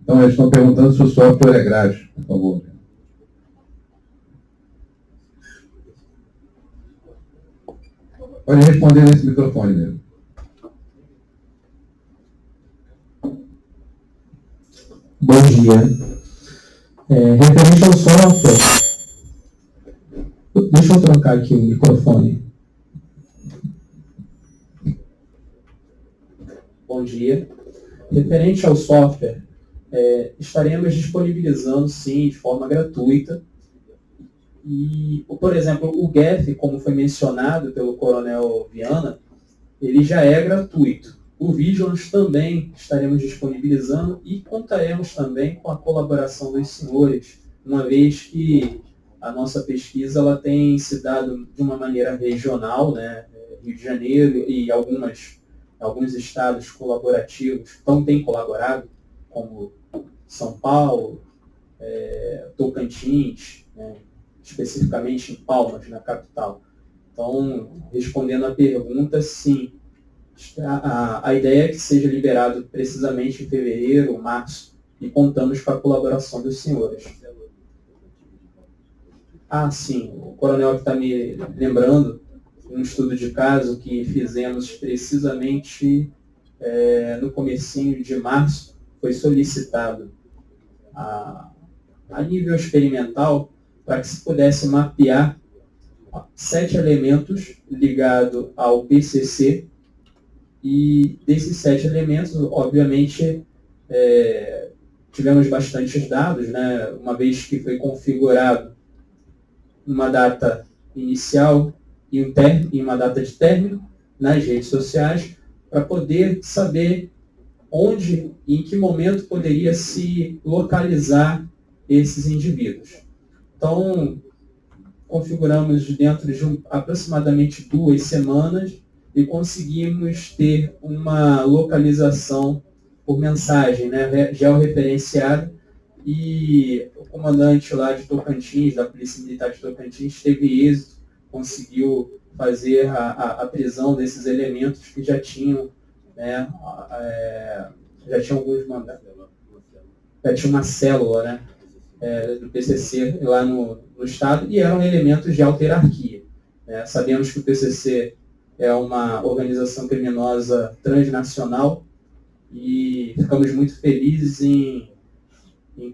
Entonces, están preguntando si el software es gratis, por favor. Pode responder nesse microfone mesmo. Bom dia. Referente ao software, deixa eu trocar aqui o microfone. Bom dia. Referente ao software, estaremos disponibilizando, sim, de forma gratuita. E, por exemplo, o GEF, como foi mencionado pelo Coronel Viana, ele já é gratuito. O Vigilance também estaremos disponibilizando e contaremos também com a colaboração dos senhores, uma vez que a nossa pesquisa ela tem se dado de uma maneira regional, né? Rio de Janeiro e alguns estados colaborativos têm colaborado, como São Paulo, Tocantins, né? Especificamente em Palmas, na capital. Então, respondendo à pergunta, sim, a ideia é que seja liberado precisamente em fevereiro ou março e contamos com a colaboração dos senhores. Sim, o coronel está me lembrando um estudo de caso que fizemos precisamente no comecinho de março, foi solicitado a nível experimental para que se pudesse mapear 7 elementos ligados ao PCC e desses 7 elementos, obviamente, tivemos bastantes dados, né, uma vez que foi configurado uma data inicial e uma data de término nas redes sociais, para poder saber onde e em que momento poderia se localizar esses indivíduos. Então, configuramos dentro de aproximadamente 2 semanas e conseguimos ter uma localização por mensagem, né, georreferenciada, e o comandante lá de Tocantins, da Polícia Militar de Tocantins, teve êxito, conseguiu fazer a prisão desses elementos que já tinham, né, já tinham alguns mandatos, já tinha uma célula, né, do PCC lá no estado, e eram elementos de alta hierarquia. Sabemos que o PCC é uma organização criminosa transnacional e ficamos muito felizes em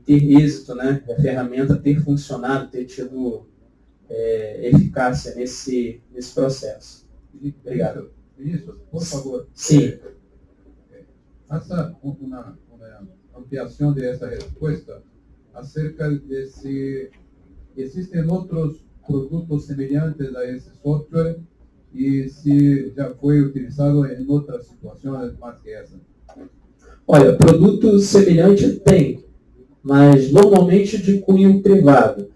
ter êxito, né, a ferramenta ter funcionado, ter tido eficácia nesse processo. Obrigado. Ministro, por favor. Sim. Faça uma ampliação dessa resposta acerca de se existem outros produtos semelhantes a esse software e se já foi utilizado em outras situações mais que essa. Olha, produto semelhante tem, mas normalmente de cunho privado.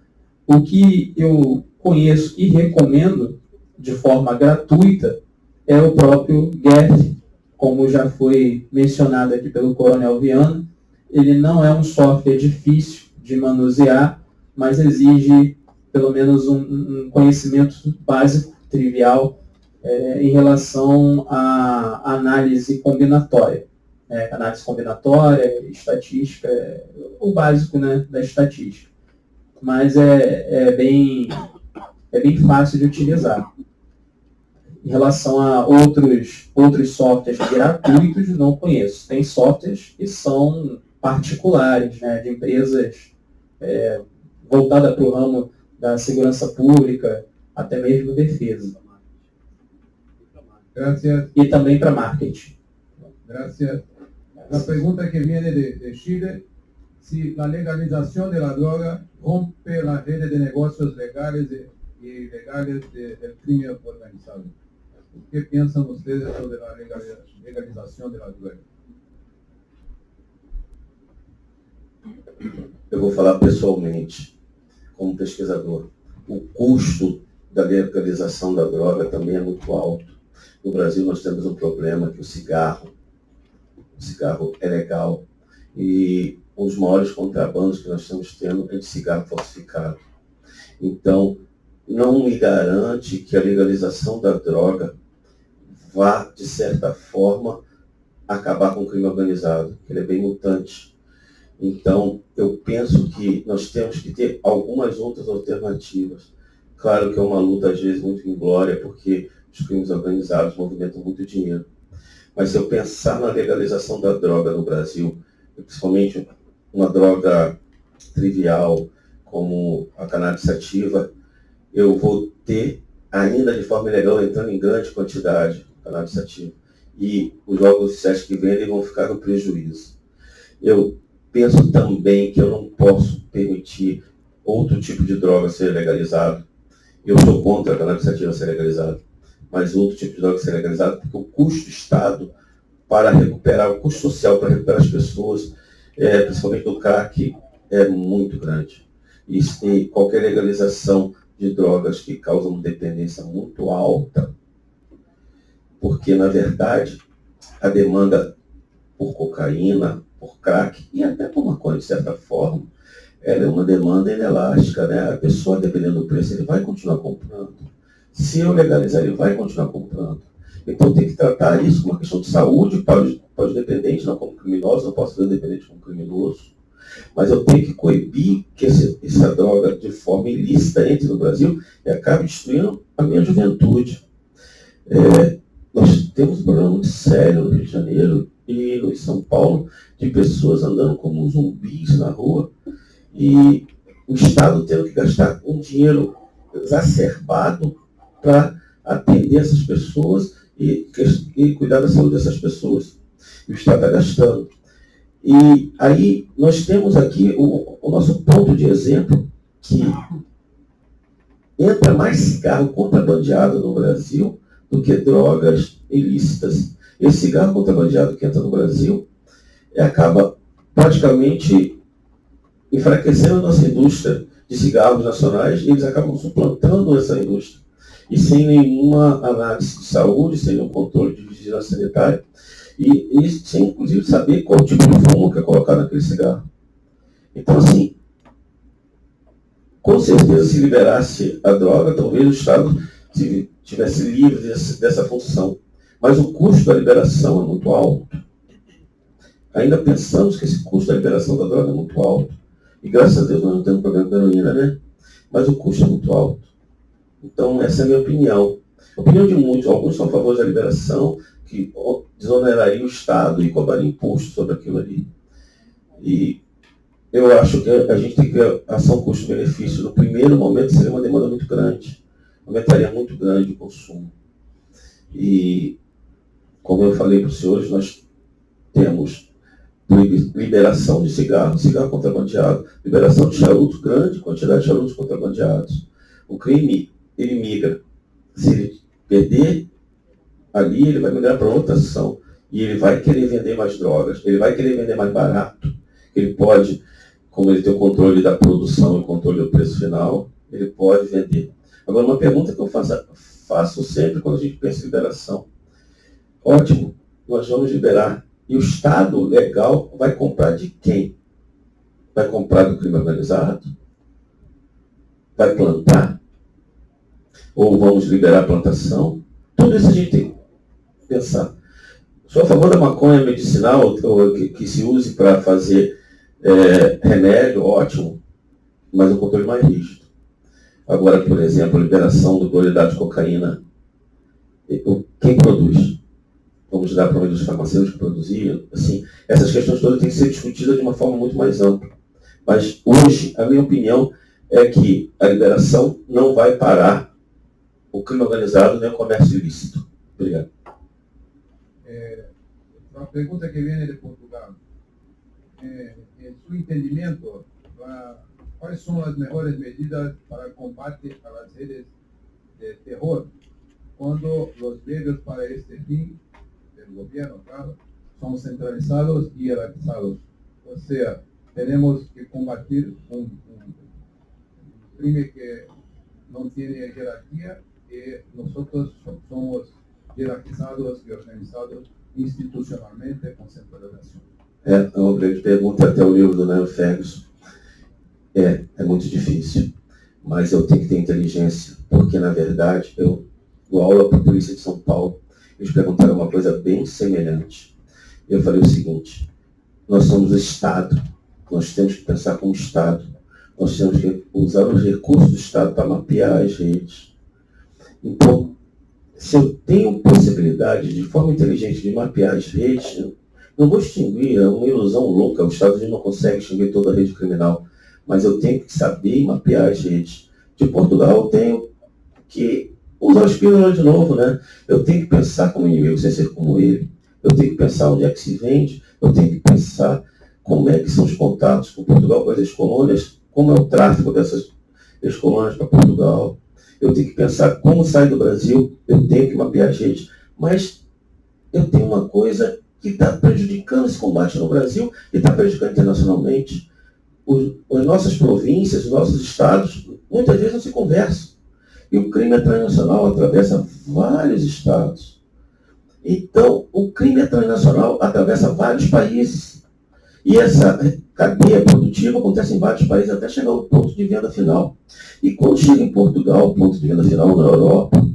O que eu conheço e recomendo de forma gratuita é o próprio GEF, como já foi mencionado aqui pelo Coronel Viana. Ele não é um software difícil de manusear, mas exige pelo menos um conhecimento básico, trivial, em relação à análise combinatória. Análise combinatória, estatística, o básico, né, da estatística. Mas é bem fácil de utilizar. Em relação a outros softwares gratuitos, não conheço. Tem softwares que são particulares, né, de empresas voltadas para o ramo da segurança pública, até mesmo defesa. Gracias. E também para marketing. Gracias. La pregunta que viene de Chile, si la legalización de la droga rompe la red de negocios legales y ilegales del crimen organizado. ¿Qué piensan ustedes sobre la legalización de la droga? Eu vou falar pessoalmente, como pesquisador. O custo da legalização da droga também é muito alto. No Brasil nós temos um problema que o cigarro é legal e um dos maiores contrabandos que nós estamos tendo é de cigarro falsificado. Então, não me garante que a legalização da droga vá, de certa forma, acabar com o crime organizado, que ele é bem mutante. Então, eu penso que nós temos que ter algumas outras alternativas. Claro que é uma luta, às vezes, muito inglória, porque os crimes organizados movimentam muito dinheiro. Mas se eu pensar na legalização da droga no Brasil, principalmente uma droga trivial, como a cannabis sativa, eu vou ter, ainda de forma ilegal, entrando em grande quantidade, cannabis sativa. E os órgãos oficiais que vendem vão ficar no prejuízo. Eu penso também que eu não posso permitir outro tipo de droga ser legalizado. Eu sou contra a cannabis sativa ser legalizada, mas outro tipo de droga ser legalizado, porque o custo do Estado para recuperar, o custo social para recuperar as pessoas, principalmente do crack, é muito grande. E qualquer legalização de drogas que causam dependência muito alta, porque, na verdade, a demanda por cocaína, por crack e até por maconha, de certa forma, ela é uma demanda inelástica, né? A pessoa, dependendo do preço, ele vai continuar comprando. Se eu legalizar, ele vai continuar comprando. Então, tem que tratar isso como uma questão de saúde para os dependentes, não como criminosos. Não posso ver o dependente como criminoso. Mas eu tenho que coibir que essa droga, de forma ilícita, entre no Brasil e acabe destruindo a minha juventude. Nós temos um problema muito sério no Rio de Janeiro e em São Paulo, de pessoas andando como zumbis na rua, e o Estado tendo que gastar um dinheiro exacerbado para atender essas pessoas e cuidar da saúde dessas pessoas. E o Estado está gastando. E aí nós temos aqui o nosso ponto de exemplo, que entra mais cigarro contrabandeado no Brasil do que drogas ilícitas. Esse cigarro contrabandeado que entra no Brasil acaba praticamente enfraquecendo a nossa indústria de cigarros nacionais, e eles acabam suplantando essa indústria. E sem nenhuma análise de saúde, sem nenhum controle de vigilância sanitária, e sem, inclusive, saber qual tipo de fumo que é colocado naquele cigarro. Então, assim, com certeza, se liberasse a droga, talvez o Estado tivesse livre dessa função. Mas o custo da liberação é muito alto. Ainda pensamos que esse custo da liberação da droga é muito alto. E graças a Deus nós não temos problema com a heroína, né? Mas o custo é muito alto. Então, essa é a minha opinião. A opinião de muitos, alguns são a favor da liberação, que desoneraria o Estado e cobraria imposto sobre aquilo ali. E eu acho que a gente tem que ver a ação custo-benefício. No primeiro momento seria uma demanda muito grande. Aumentaria muito grande o consumo. E, como eu falei para os senhores, nós temos liberação de cigarro contrabandeado, liberação de charutos, grande quantidade de charutos contrabandeados. O crime, ele migra. Se ele perder ali, ele vai migrar para outra ação. E ele vai querer vender mais drogas, ele vai querer vender mais barato. Ele pode, como ele tem o controle da produção e o controle do preço final, ele pode vender. Agora, uma pergunta que eu faço sempre quando a gente pensa em liberação. Ótimo, nós vamos liberar. E o Estado legal vai comprar de quem? Vai comprar do crime organizado? Vai plantar? Ou vamos liberar a plantação? Tudo isso a gente tem que pensar. Sou a favor da maconha medicinal, que se use para fazer remédio, ótimo, mas o controle mais rígido. Agora, por exemplo, a liberação do cloridato de cocaína. Quem produz? Vamos dar para os farmacêuticos que produziam. Assim, essas questões todas têm que ser discutidas de uma forma muito mais ampla. Mas hoje, a minha opinião é que a liberação não vai parar o crime organizado nem o comércio ilícito. Obrigado. Uma pergunta que vem de Portugal. Em seu entendimento, quais são as melhores medidas para combate a las redes de terror, quando os medios para este fim del gobierno, claro, son centralizados y jerarquizados? O sea, tenemos que combatir un crimen que no tiene jerarquía, y nosotros somos jerarquizados y organizados institucionalmente com centralização. É uma grande pergunta, até o livro do Neil Ferguson. É muito difícil, mas eu tenho que ter inteligência, porque, na verdade, eu dou aula para a Polícia de São Paulo. Eles perguntaram uma coisa bem semelhante. Eu falei o seguinte: nós somos o Estado, nós temos que pensar como Estado, nós temos que usar os recursos do Estado para mapear as redes. Então, se eu tenho possibilidade, de forma inteligente, de mapear as redes, não vou extinguir, é uma ilusão louca, o Estado não consegue extinguir toda a rede criminal, mas eu tenho que saber mapear as redes. De Portugal, eu tenho que usar o espírito de novo, né? Eu tenho que pensar como inimigo sem ser como ele. Eu tenho que pensar onde é que se vende, eu tenho que pensar como é que são os contatos com Portugal, com as ex-colônias, como é o tráfico dessas ex-colônias para Portugal. Eu tenho que pensar como sai do Brasil, eu tenho que mapear as redes. Mas eu tenho uma coisa que está prejudicando esse combate no Brasil e está prejudicando internacionalmente. As nossas províncias, os nossos estados, muitas vezes não se conversam. E o crime transnacional atravessa vários estados. Então, o crime transnacional atravessa vários países. E essa cadeia produtiva acontece em vários países até chegar ao ponto de venda final. E quando chega em Portugal, o ponto de venda final na Europa,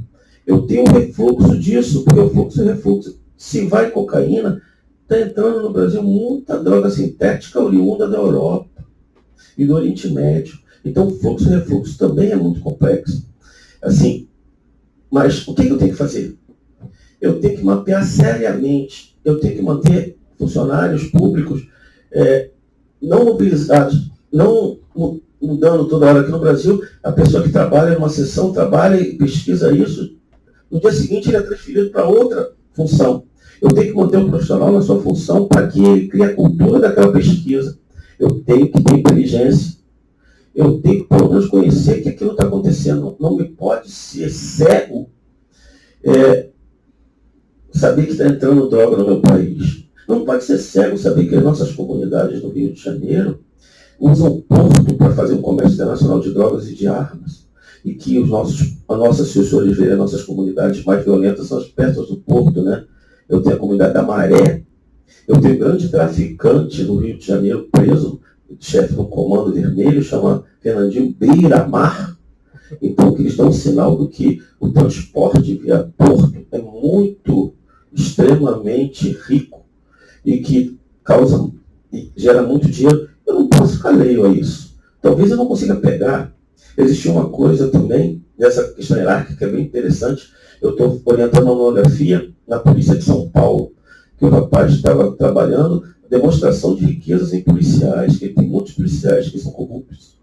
eu tenho um refluxo disso, porque o fluxo é refluxo. Se vai cocaína, está entrando no Brasil muita droga sintética oriunda da Europa e do Oriente Médio. Então, o fluxo e refluxo também é muito complexo. Assim, mas o que eu tenho que fazer? Eu tenho que mapear seriamente, eu tenho que manter funcionários públicos não mobilizados, não mudando toda hora. Aqui no Brasil, a pessoa que trabalha numa sessão, trabalha e pesquisa isso, no dia seguinte ele é transferido para outra função. Eu tenho que manter o profissional na sua função para que ele crie a cultura daquela pesquisa. Eu tenho que ter inteligência. Eu tenho que, pelo menos, conhecer que aquilo está acontecendo. Não me pode ser cego saber que está entrando droga no meu país. Não pode ser cego saber que as nossas comunidades do Rio de Janeiro usam o porto para fazer um comércio internacional de drogas e de armas. E que a nossa, se os senhores verem, as nossas comunidades mais violentas são as perto do porto, né? Eu tenho a comunidade da Maré, eu tenho um grande traficante no Rio de Janeiro preso, chefe do Comando Vermelho, chama Fernandinho Beira-Mar. Então, que eles dão um sinal do que o transporte via porto é muito, extremamente rico e que causa e gera muito dinheiro. Eu não posso ficar alheio a isso. Talvez eu não consiga pegar. Existia uma coisa também, nessa questão hierárquica, que é bem interessante. Eu estou orientando uma monografia na Polícia de São Paulo, que o rapaz estava trabalhando, demonstração de riquezas em policiais, que tem muitos policiais que são corruptos,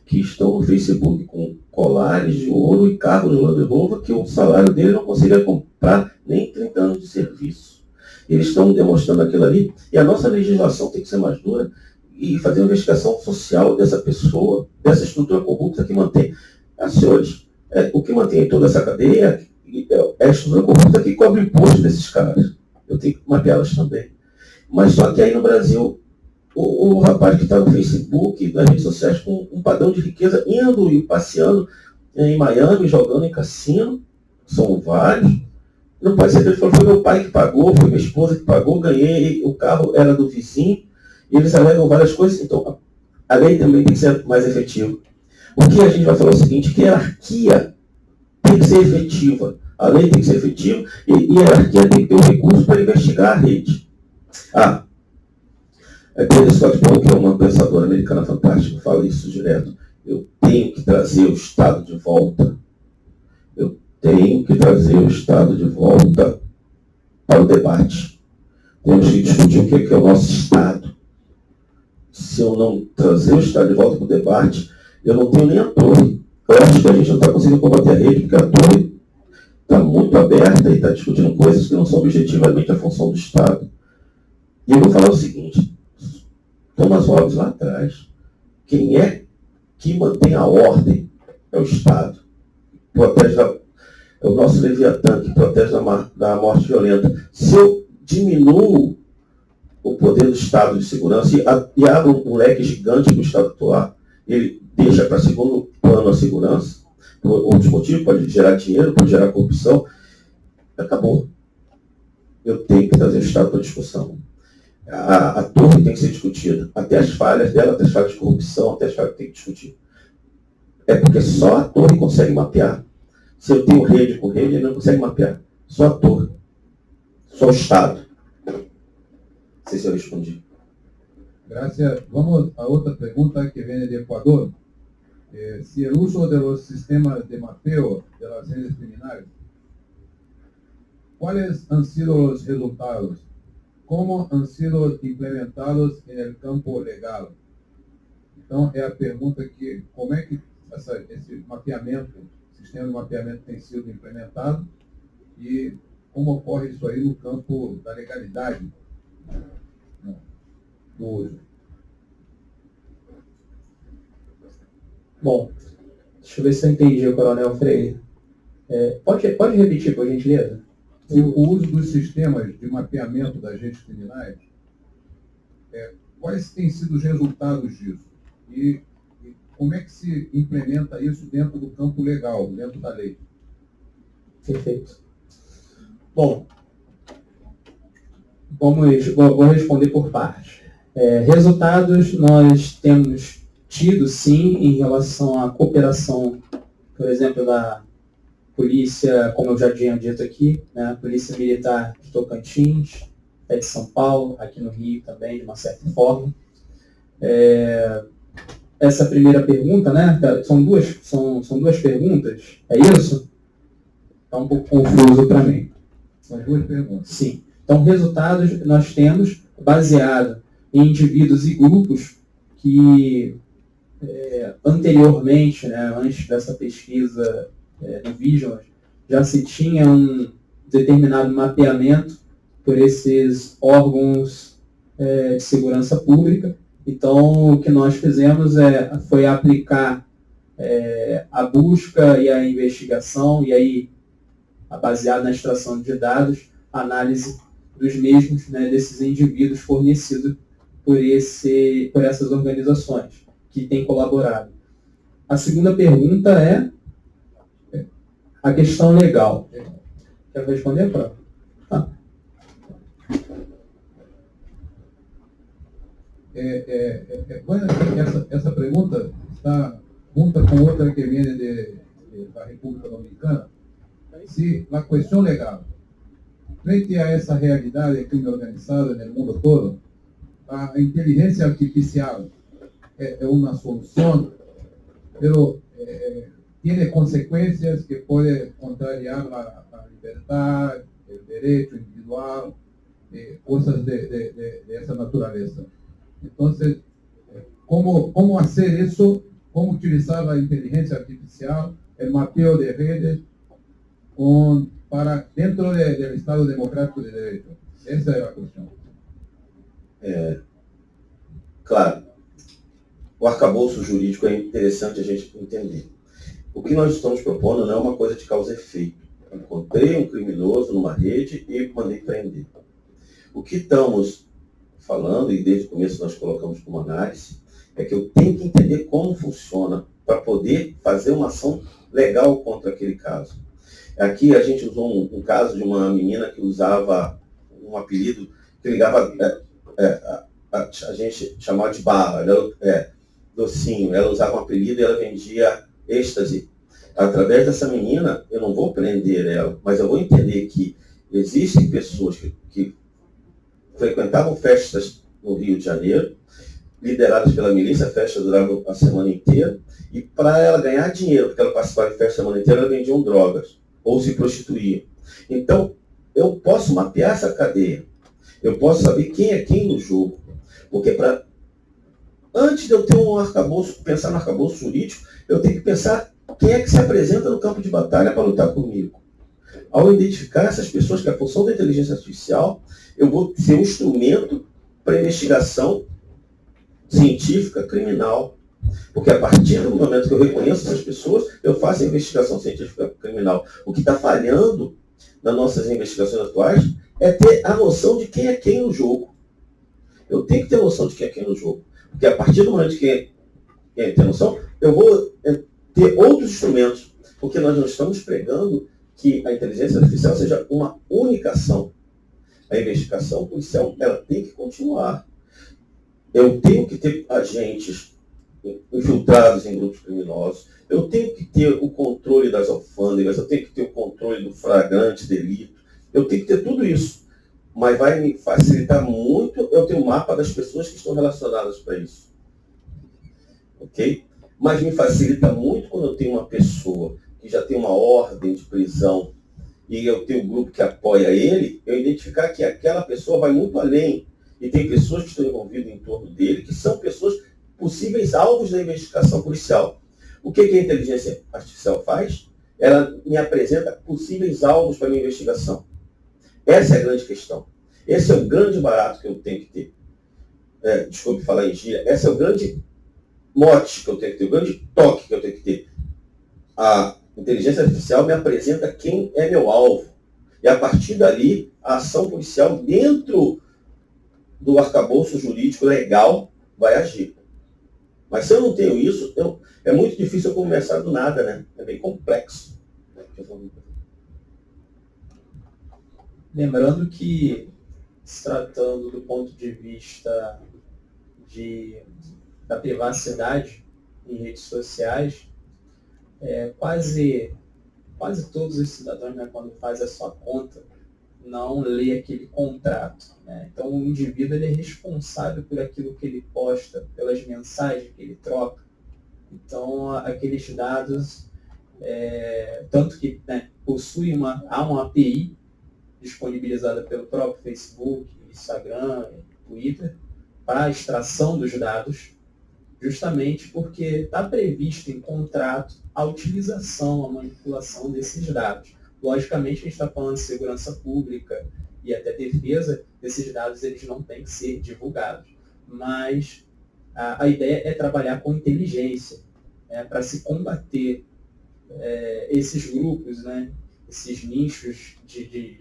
que estão no Facebook com colares de ouro e carros de Land Rover, que o salário dele não conseguia comprar nem 30 anos de serviço. Eles estão demonstrando aquilo ali, e a nossa legislação tem que ser mais dura e fazer uma investigação social dessa pessoa, dessa estrutura corrupta que mantém. Senhores, o que mantém toda essa cadeia é a estrutura corrupta que cobre imposto desses caras. Eu tenho que mapeá-las também. Mas só que aí no Brasil, o rapaz que está no Facebook, nas redes sociais, com um padrão de riqueza, indo e passeando em Miami, jogando em cassino, são vários. Não pode ser que ele falou, foi meu pai que pagou, foi minha esposa que pagou, ganhei, o carro era do vizinho, e eles alegam várias coisas. Então, a lei também tem que ser mais efetiva. O que a gente vai falar é o seguinte, que a hierarquia tem que ser efetiva. A lei tem que ser efetiva e a hierarquia tem que ter um recurso para investigar a rede. Pedro Scott Paul, que é uma pensadora americana fantástica, fala isso direto. Eu tenho que trazer o Estado de volta. Eu tenho que trazer o Estado de volta para o debate. Temos que discutir o que é o nosso Estado. Se eu não trazer o Estado de volta para o debate, eu não tenho nem a torre. Eu acho que a gente não está conseguindo combater a rede, porque a torre está muito aberta e está discutindo coisas que não são objetivamente a função do Estado. E eu vou falar o seguinte, Thomas Hobbes lá atrás, quem é que mantém a ordem é o Estado. Protege é o nosso Leviatã, que protege da morte violenta. Se eu diminuo o poder do Estado de segurança e abro um leque gigante para o Estado atuar, ele deixa para segundo plano a segurança, por outros motivos, pode gerar dinheiro, pode gerar corrupção, acabou. Eu tenho que trazer o Estado para a discussão. A torre tem que ser discutida, até as falhas dela, até as falhas de corrupção, até as falhas que tem que discutir. É porque só a torre consegue mapear. Se eu tenho rede com rede, ele não consegue mapear. Só a torre. Só o Estado. Não sei se eu respondi. Gracias. Vamos a otra pregunta que viene de Ecuador. Si el uso de los sistemas de mapeo de las redes criminales, ¿cuáles han sido los resultados? ¿Cómo han sido implementados en el campo legal? Então, é a pergunta que, como é que esse mapeamento, sistema de mapeamento tem sido implementado e como ocorre isso aí no campo da legalidade do uso? Bom, deixa eu ver se eu entendi, Coronel Freire. Pode repetir, por gentileza? O uso dos sistemas de mapeamento das redes criminais, quais têm sido os resultados disso? E como é que se implementa isso dentro do campo legal, dentro da lei? Perfeito. Bom, vou responder por partes. Resultados nós temos tido, sim, em relação à cooperação, por exemplo, da polícia, como eu já tinha dito aqui, né, a Polícia Militar de Tocantins, de São Paulo, aqui no Rio também, de uma certa forma. Essa primeira pergunta, né, são duas perguntas, é isso? Está um pouco confuso para mim. São duas perguntas. Sim. Então, resultados nós temos baseado em indivíduos e grupos que anteriormente, né, antes dessa pesquisa do Vigilance, já se tinha determinado mapeamento por esses órgãos de segurança pública. Então, o que nós fizemos foi aplicar a busca e a investigação, e aí, baseado na extração de dados, análise dos mesmos, né, desses indivíduos fornecidos por essas organizações que têm colaborado. A segunda pergunta é a questão legal. Quer responder, Pró? Tá. Bueno, essa pergunta está junta com outra que vem da República Dominicana. Se a questão legal, frente a essa realidade de crime organizado no mundo todo, a inteligência artificial é uma solução, pero tem consequências que podem contrariar a liberdade, o direito individual, coisas dessa natureza. Então, como fazer isso? Como utilizar a inteligência artificial, o mapeio de redes para dentro do Estado Democrático de Direito? Essa é a questão. Claro, o arcabouço jurídico é interessante a gente entender. O que nós estamos propondo não é uma coisa de causa e efeito. Encontrei um criminoso numa rede e mandei prender. O que estamos falando, e desde o começo nós colocamos como análise, é que eu tenho que entender como funciona para poder fazer uma ação legal contra aquele caso. Aqui a gente usou um caso de uma menina que usava um apelido que ligava, a gente chamava de barra, docinho. Ela usava um apelido e ela vendia êxtase. Através dessa menina, eu não vou prender ela, mas eu vou entender que existem pessoas que frequentavam festas no Rio de Janeiro, lideradas pela milícia, a festa durava a semana inteira, e para ela ganhar dinheiro, porque ela participava de festa a semana inteira, ela vendia drogas, ou se prostituía. Então, eu posso mapear essa cadeia, eu posso saber quem é quem no jogo, porque antes de eu ter um arcabouço, pensar no arcabouço jurídico, eu tenho que pensar quem é que se apresenta no campo de batalha para lutar comigo. Ao identificar essas pessoas, que é a função da inteligência artificial, eu vou ser um instrumento para investigação científica criminal. Porque a partir do momento que eu reconheço essas pessoas, eu faço a investigação científica criminal. O que está falhando nas nossas investigações atuais é ter a noção de quem é quem no jogo. Eu tenho que ter noção de quem é quem no jogo. Porque a partir do momento que quem tem noção, eu vou ter outros instrumentos. Porque nós não estamos pregando que a inteligência artificial seja uma única ação. A investigação policial, ela tem que continuar. Eu tenho que ter agentes infiltrados em grupos criminosos, eu tenho que ter o controle das alfândegas, eu tenho que ter o controle do flagrante delito, eu tenho que ter tudo isso. Mas vai me facilitar muito eu ter um mapa das pessoas que estão relacionadas para isso. Ok? Mas me facilita muito quando eu tenho uma pessoa que já tem uma ordem de prisão e eu tenho um grupo que apoia ele, eu identificar que aquela pessoa vai muito além e tem pessoas que estão envolvidas em torno dele, que são pessoas possíveis alvos da investigação policial. O que a inteligência artificial faz? Ela me apresenta possíveis alvos para a minha investigação. Essa é a grande questão. Esse é o grande barato que eu tenho que ter. Desculpe falar em gíria. Esse é o grande mote que eu tenho que ter, o grande toque que eu tenho que ter. A inteligência artificial me apresenta quem é meu alvo. E a partir dali, a ação policial dentro do arcabouço jurídico legal vai agir. Mas se eu não tenho isso, é muito difícil eu começar do nada, né? É bem complexo. Lembrando que, se tratando do ponto de vista da privacidade em redes sociais, quase todos os cidadãos, né, quando faz a sua conta, não lê aquele contrato. Né? Então, o indivíduo ele é responsável por aquilo que ele posta, pelas mensagens que ele troca. Então, aqueles dados, tanto que há uma API disponibilizada pelo próprio Facebook, Instagram, Twitter, para a extração dos dados, justamente porque está previsto em contrato a utilização, a manipulação desses dados. Logicamente, a gente está falando de segurança pública e até defesa, esses dados eles não têm que ser divulgados. Mas a ideia é trabalhar com inteligência, para se combater esses grupos, né, esses nichos de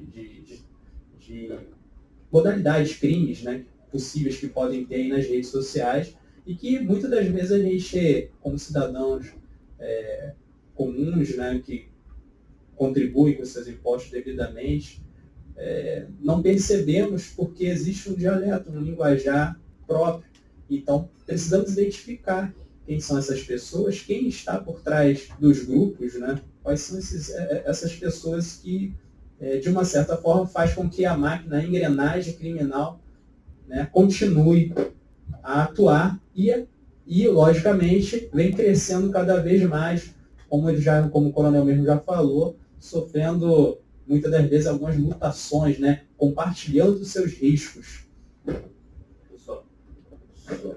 modalidades, crimes, né, possíveis que podem ter aí nas redes sociais e que muitas das vezes a gente, como cidadãos comuns, né, que contribuem com seus impostos devidamente, não percebemos porque existe um dialeto, um linguajar próprio. Então, precisamos identificar quem são essas pessoas, quem está por trás dos grupos, né? Quais são essas pessoas que, de uma certa forma, faz com que a máquina, a engrenagem criminal, né, continue a atuar e, logicamente, vem crescendo cada vez mais, como o coronel mesmo já falou, sofrendo, muitas das vezes, algumas mutações, né, compartilhando os seus riscos.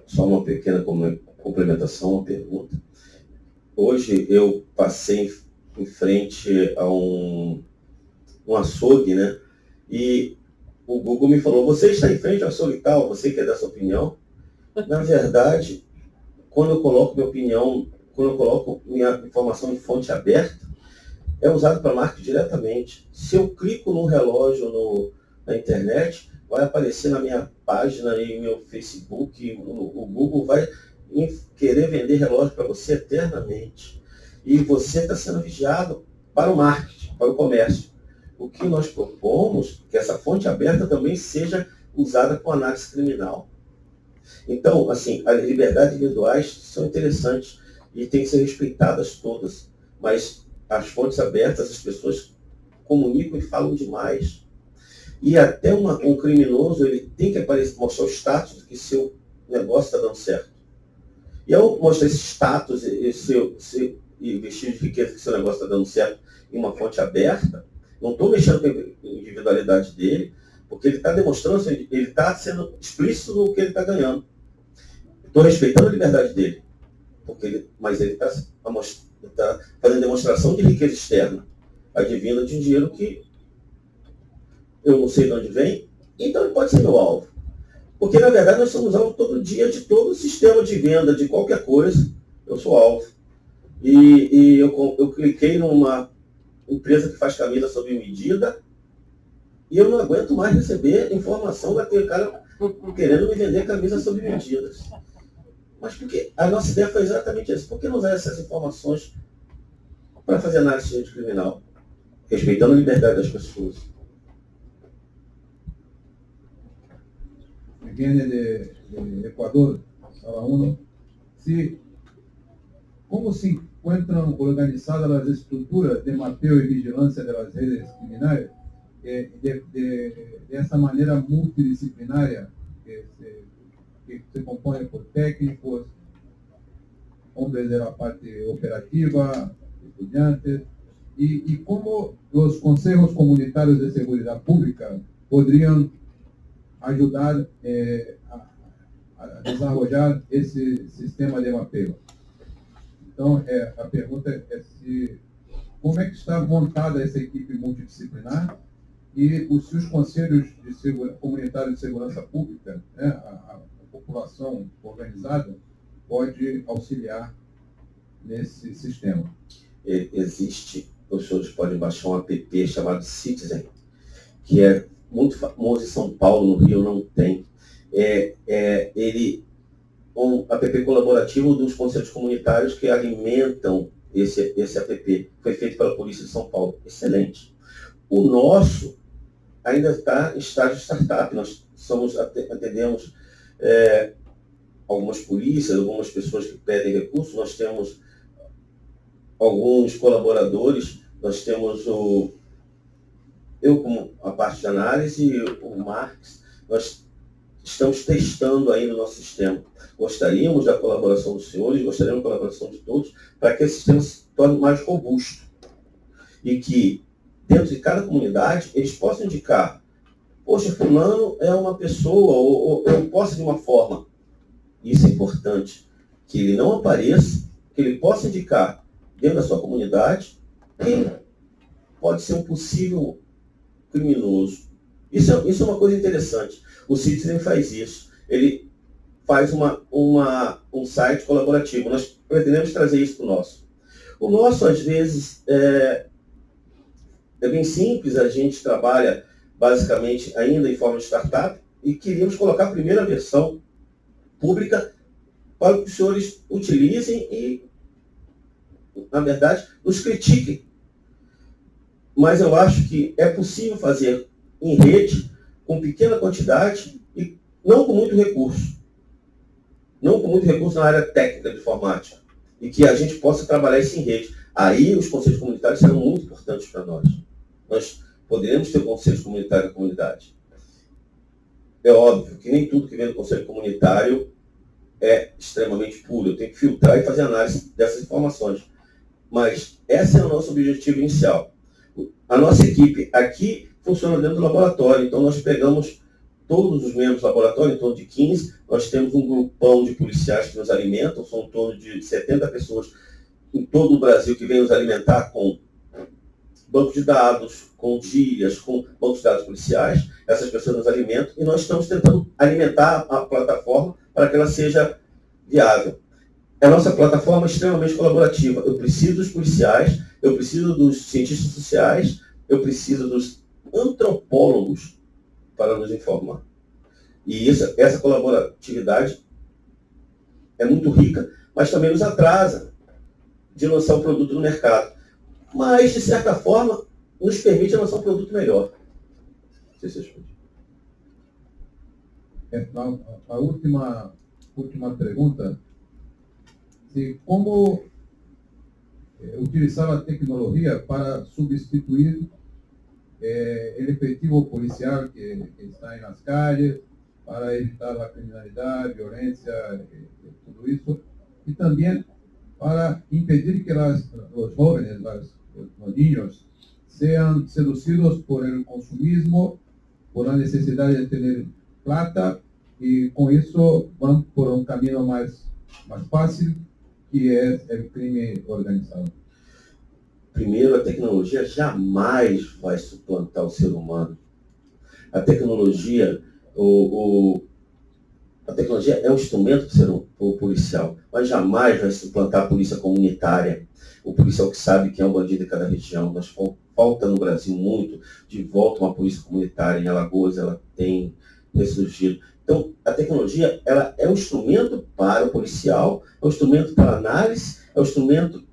Só uma pequena complementação, uma pergunta. Hoje eu passei em frente a um açougue, né? E o Google me falou, você está em frente ao açougue tal, você quer dar sua opinião? Na verdade, quando eu coloco minha opinião, quando eu coloco minha informação em fonte aberta, é usado para marketing diretamente. Se eu clico no relógio na internet, vai aparecer na minha página e meu Facebook, o Google vai querer vender relógio para você eternamente. E você está sendo vigiado para o marketing, para o comércio. O que nós propomos é que essa fonte aberta também seja usada com análise criminal. Então, assim, as liberdades individuais são interessantes e têm que ser respeitadas todas, mas as fontes abertas, as pessoas comunicam e falam demais. E até um criminoso, ele tem que mostrar o status de que seu negócio está dando certo. E ao mostrar esse status e vestir de riqueza que seu negócio está dando certo em uma fonte aberta, não estou mexendo com a individualidade dele, porque ele está demonstrando, ele está sendo explícito no que ele está ganhando. Estou respeitando a liberdade dele, mas ele está fazendo demonstração de riqueza externa, advinda de um dinheiro que eu não sei de onde vem, então ele pode ser meu alvo. Porque, na verdade, nós somos alvo todo dia de todo o sistema de venda, de qualquer coisa, eu sou alvo. E eu cliquei numa empresa que faz camisa sob medida e eu não aguento mais receber informação daquele cara querendo me vender camisa sob medidas. Mas porque a nossa ideia foi exatamente isso. Por que não usar essas informações para fazer análise de criminal? Respeitando a liberdade das pessoas. Viene de Ecuador, Sala 1. ¿Cómo se encuentran organizadas las estructuras de mapeo y vigilancia de las redes criminales de esa manera multidisciplinaria que se compone por técnicos, hombres de la parte operativa, estudiantes, y cómo los consejos comunitarios de seguridad pública podrían ayudar a desarrollar esse sistema de mapeio? Então, a pergunta é como é que está montada essa equipe multidisciplinar e se os conselhos comunitários de segurança pública, né, a população organizada, pode auxiliar nesse sistema. Existe, os senhores podem baixar um app chamado Citizen, que é muito famoso em São Paulo, no Rio não tem. Ele um app colaborativo dos conselhos comunitários que alimentam esse app. Foi feito pela Polícia de São Paulo. Excelente. O nosso ainda está em estágio de startup. Nós atendemos algumas polícias, algumas pessoas que pedem recursos. Nós temos alguns colaboradores. Nós temos eu como a parte de análise, o Marx. Nós estamos testando aí no nosso sistema. Gostaríamos da colaboração dos senhores, gostaríamos da colaboração de todos, para que esse sistema se torne mais robusto. E que, dentro de cada comunidade, eles possam indicar, poxa, fulano é uma pessoa, ou eu posso de uma forma. Isso é importante, que ele não apareça, que ele possa indicar, dentro da sua comunidade, quem pode ser um possível criminoso. Isso é uma coisa interessante. O Citizen faz isso. Ele faz um site colaborativo. Nós pretendemos trazer isso para o nosso. O nosso, às vezes, é bem simples. A gente trabalha, basicamente, ainda em forma de startup e queríamos colocar a primeira versão pública para que os senhores utilizem e, na verdade, nos critiquem. Mas eu acho que é possível fazer em rede, com pequena quantidade e não com muito recurso. Não com muito recurso na área técnica de informática. E que a gente possa trabalhar isso em rede. Aí os conselhos comunitários serão muito importantes para nós. Nós poderemos ter conselhos comunitários na comunidade. É óbvio que nem tudo que vem do conselho comunitário é extremamente puro. Eu tenho que filtrar e fazer análise dessas informações. Mas esse é o nosso objetivo inicial. A nossa equipe aqui funciona dentro do laboratório. Então nós pegamos todos os membros do laboratório, em torno de 15. Nós temos um grupão de policiais que nos alimentam. São em torno de 70 pessoas em todo o Brasil que vêm nos alimentar com banco de dados, com gírias, com bancos de dados policiais. Essas pessoas nos alimentam e nós estamos tentando alimentar a plataforma para que ela seja viável. A nossa plataforma é extremamente colaborativa. Eu preciso dos policiais, eu preciso dos cientistas sociais, eu preciso dos antropólogos para nos informar. E essa colaboratividade é muito rica, mas também nos atrasa de lançar um produto no mercado. Mas, de certa forma, nos permite lançar um produto melhor. Não sei se você responde. A última pergunta, se como utilizar a tecnologia para substituir o efetivo policial que está nas calles, para evitar a criminalidade, violência, tudo isso, e também para impedir que os jóvenes, os niños, sean seducidos por el consumismo, por la necesidad de tener plata, y con eso van por un camino más fácil, que é o crime organizado. Primeiro, a tecnologia jamais vai suplantar o ser humano. A tecnologia, a tecnologia é um instrumento para ser um policial, mas jamais vai suplantar a polícia comunitária. O policial que sabe quem é o bandido em cada região. Nós falta no Brasil muito de volta uma polícia comunitária. Em Alagoas ela tem ressurgido. Então, a tecnologia ela é um instrumento para o policial, é um instrumento para análise, é um instrumento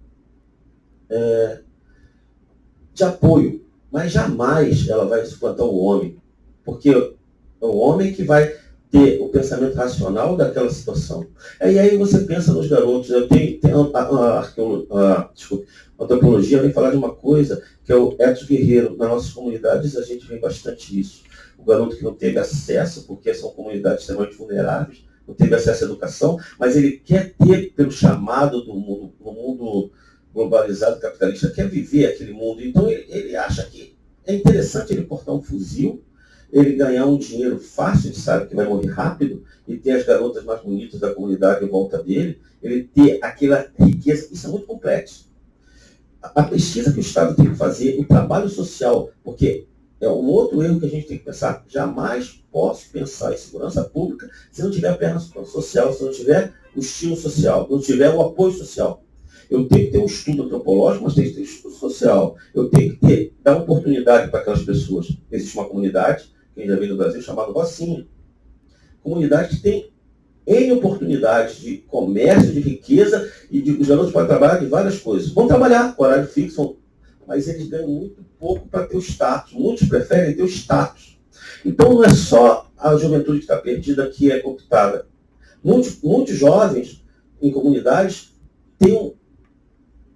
de apoio, mas jamais ela vai suplantar o homem, porque é o homem que vai ter o pensamento racional daquela situação. E aí você pensa nos garotos. A antropologia vem falar de uma coisa que é o ethos guerreiro. Nas nossas comunidades a gente vê bastante isso. O garoto que não teve acesso, porque são comunidades extremamente vulneráveis, não teve acesso à educação, mas ele quer ter, pelo chamado do mundo globalizado, capitalista, quer viver aquele mundo. Então ele acha que é interessante ele portar um fuzil, ele ganhar um dinheiro fácil, ele sabe que vai morrer rápido, e ter as garotas mais bonitas da comunidade em volta dele, ele ter aquela riqueza. Isso é muito complexo. A pesquisa que o Estado tem que fazer, o trabalho social, porque é um outro erro que a gente tem que pensar. Jamais posso pensar em segurança pública se não tiver a perna social, se não tiver o estilo social, se não tiver o apoio social. Eu tenho que ter um estudo antropológico, mas tenho que ter um estudo social. Eu tenho que dar oportunidade para aquelas pessoas. Existe uma comunidade, quem já veio do Brasil, chamada Rocinha. Comunidade que tem N oportunidades de comércio, de riqueza, e os garotos podem trabalhar de várias coisas. Vão trabalhar, horário fixo, mas eles ganham muito pouco para ter o status. Muitos preferem ter o status. Então não é só a juventude que está perdida que é cooptada. Muitos jovens em comunidades têm